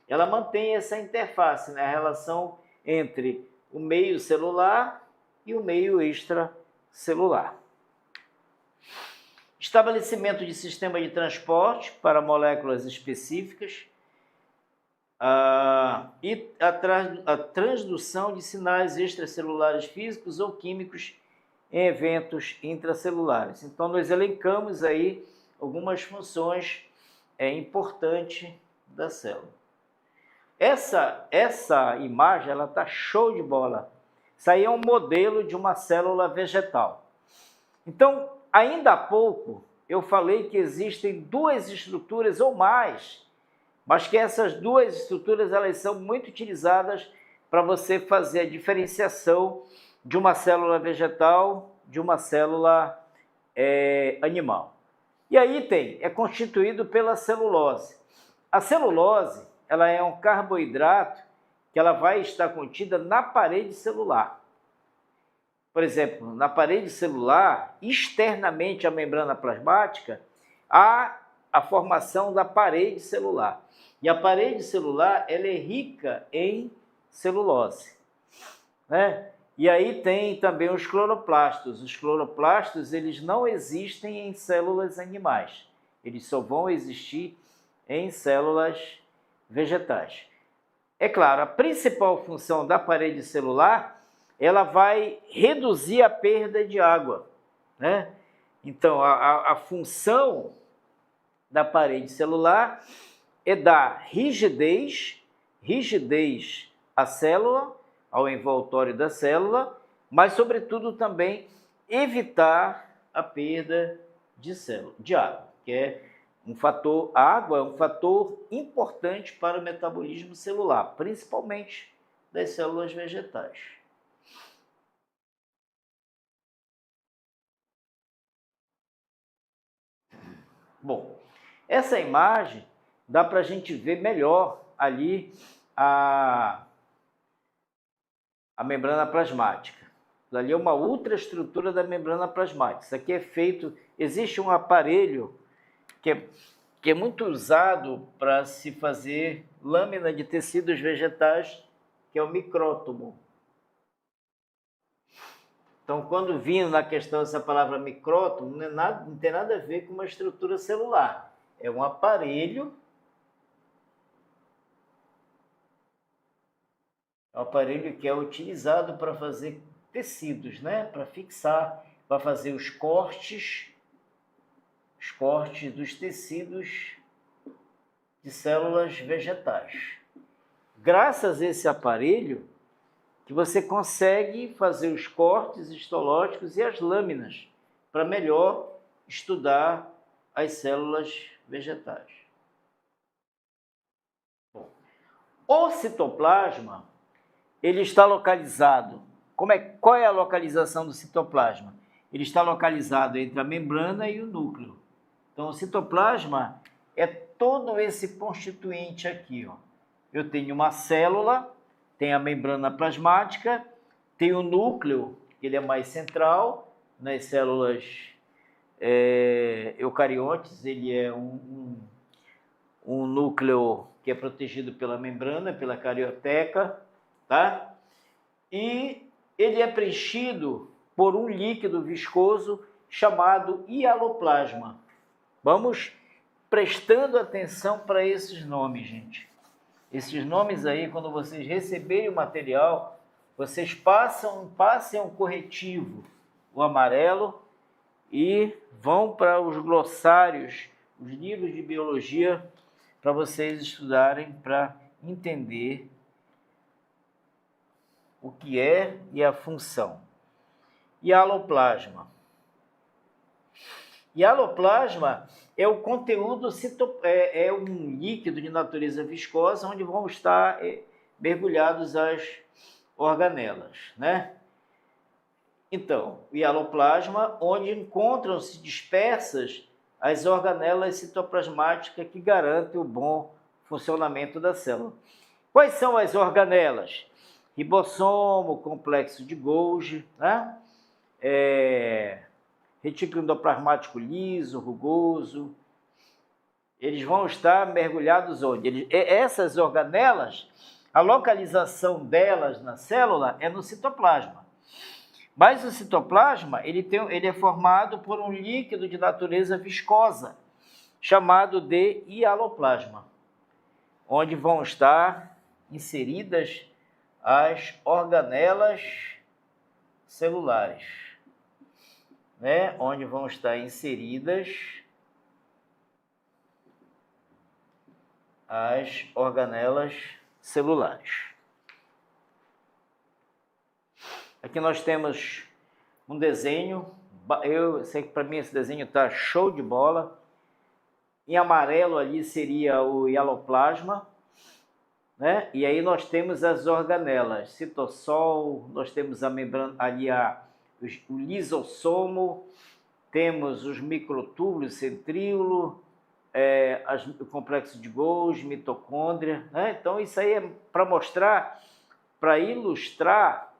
ela mantém essa interface, né? A relação entre o meio celular e o meio extracelular. Estabelecimento de sistema de transporte para moléculas específicas e a transdução de sinais extracelulares físicos ou químicos em eventos intracelulares. Então, nós elencamos aí algumas funções importantes da célula. Essa imagem, ela está show de bola. Isso aí é um modelo de uma célula vegetal. Então, ainda há pouco, eu falei que existem duas estruturas ou mais, mas que essas duas estruturas elas são muito utilizadas para você fazer a diferenciação de uma célula vegetal de uma célula animal. E aí é constituído pela celulose. A celulose, ela é um carboidrato que ela vai estar contida na parede celular. Por exemplo, na parede celular, externamente à membrana plasmática, há a formação da parede celular. E a parede celular, ela é rica em celulose, né? E aí tem também os cloroplastos. Os cloroplastos, eles não existem em células animais. Eles só vão existir em células vegetais. É claro, a principal função da parede celular, ela vai reduzir a perda de água, né? Então, a função da parede celular é dar rigidez à célula, ao envoltório da célula, mas, sobretudo, também evitar a perda de água, que é a água é um fator importante para o metabolismo celular, principalmente das células vegetais. Bom, essa imagem dá para a gente ver melhor ali a membrana plasmática. Ali é uma ultraestrutura da membrana plasmática. Isso aqui é feito, existe um aparelho que é muito usado para se fazer lâmina de tecidos vegetais, que é o micrótomo. Então, quando vindo na questão essa palavra micrótomo, não tem nada a ver com uma estrutura celular. É um aparelho que é utilizado para fazer tecidos, né? Para fixar, para fazer os cortes dos tecidos de células vegetais. Graças a esse aparelho, que você consegue fazer os cortes histológicos e as lâminas para melhor estudar as células vegetais. Bom, o citoplasma, ele está localizado. Qual é a localização do citoplasma? Ele está localizado entre a membrana e o núcleo. Então, o citoplasma é todo esse constituinte aqui, ó. Eu tenho uma célula, tem a membrana plasmática, tem o núcleo, que ele é mais central, nas células eucariotes, ele é um núcleo que é protegido pela membrana, pela carioteca, tá? E ele é preenchido por um líquido viscoso chamado hialoplasma. Vamos prestando atenção para esses nomes, gente. Esses nomes aí, quando vocês receberem o material, vocês passem um corretivo, o amarelo, e vão para os glossários, os livros de biologia, para vocês estudarem, para entender o que é e a função. Hialoplasma. Hialoplasma é o conteúdo, é um líquido de natureza viscosa, onde vão estar mergulhados as organelas, né? Então, o hialoplasma, onde encontram-se dispersas as organelas citoplasmáticas que garantem o bom funcionamento da célula. Quais são as organelas? Ribossomo, complexo de Golgi, né? Retículo endoplasmático liso, rugoso. Eles vão estar mergulhados onde? Essas organelas, a localização delas na célula é no citoplasma. Mas o citoplasma, ele é formado por um líquido de natureza viscosa, chamado de hialoplasma, onde vão estar inseridas as organelas celulares, né? Onde vão estar inseridas as organelas celulares. Aqui nós temos um desenho, eu sei que para mim esse desenho está show de bola. Em amarelo ali seria o hialoplasma, né? E aí nós temos as organelas, citossol, nós temos a membrana ali, o lisossomo, temos os microtúbulos, centríolo, o complexo de Golgi, mitocôndria, né? Então isso aí é para mostrar, para ilustrar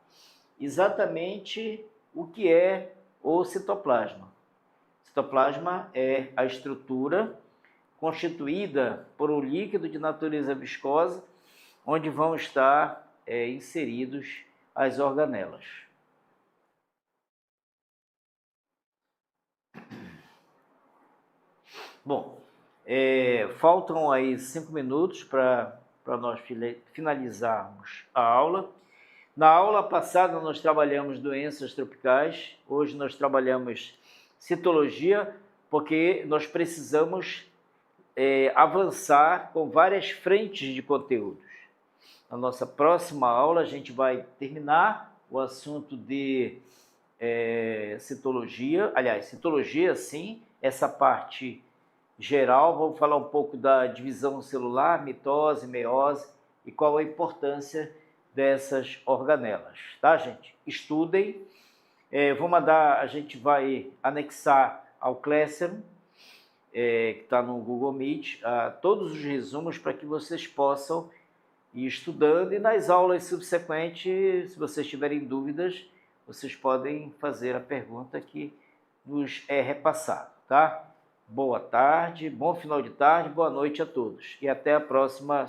exatamente o que é o citoplasma. O citoplasma é a estrutura constituída por um líquido de natureza viscosa, onde vão estar inseridos as organelas. Bom, faltam aí 5 minutos para nós finalizarmos a aula. Na aula passada nós trabalhamos doenças tropicais, hoje nós trabalhamos citologia, porque nós precisamos avançar com várias frentes de conteúdos. Na nossa próxima aula a gente vai terminar o assunto de citologia, aliás, citologia sim, essa parte geral, vamos falar um pouco da divisão celular, mitose, meiose e qual a importância dessas organelas, tá, gente? Estudem, a gente vai anexar ao Classroom, que está no Google Meet, todos os resumos para que vocês possam ir estudando, e nas aulas subsequentes, se vocês tiverem dúvidas, vocês podem fazer a pergunta que nos é repassada, tá? Boa tarde, bom final de tarde, boa noite a todos e até a próxima.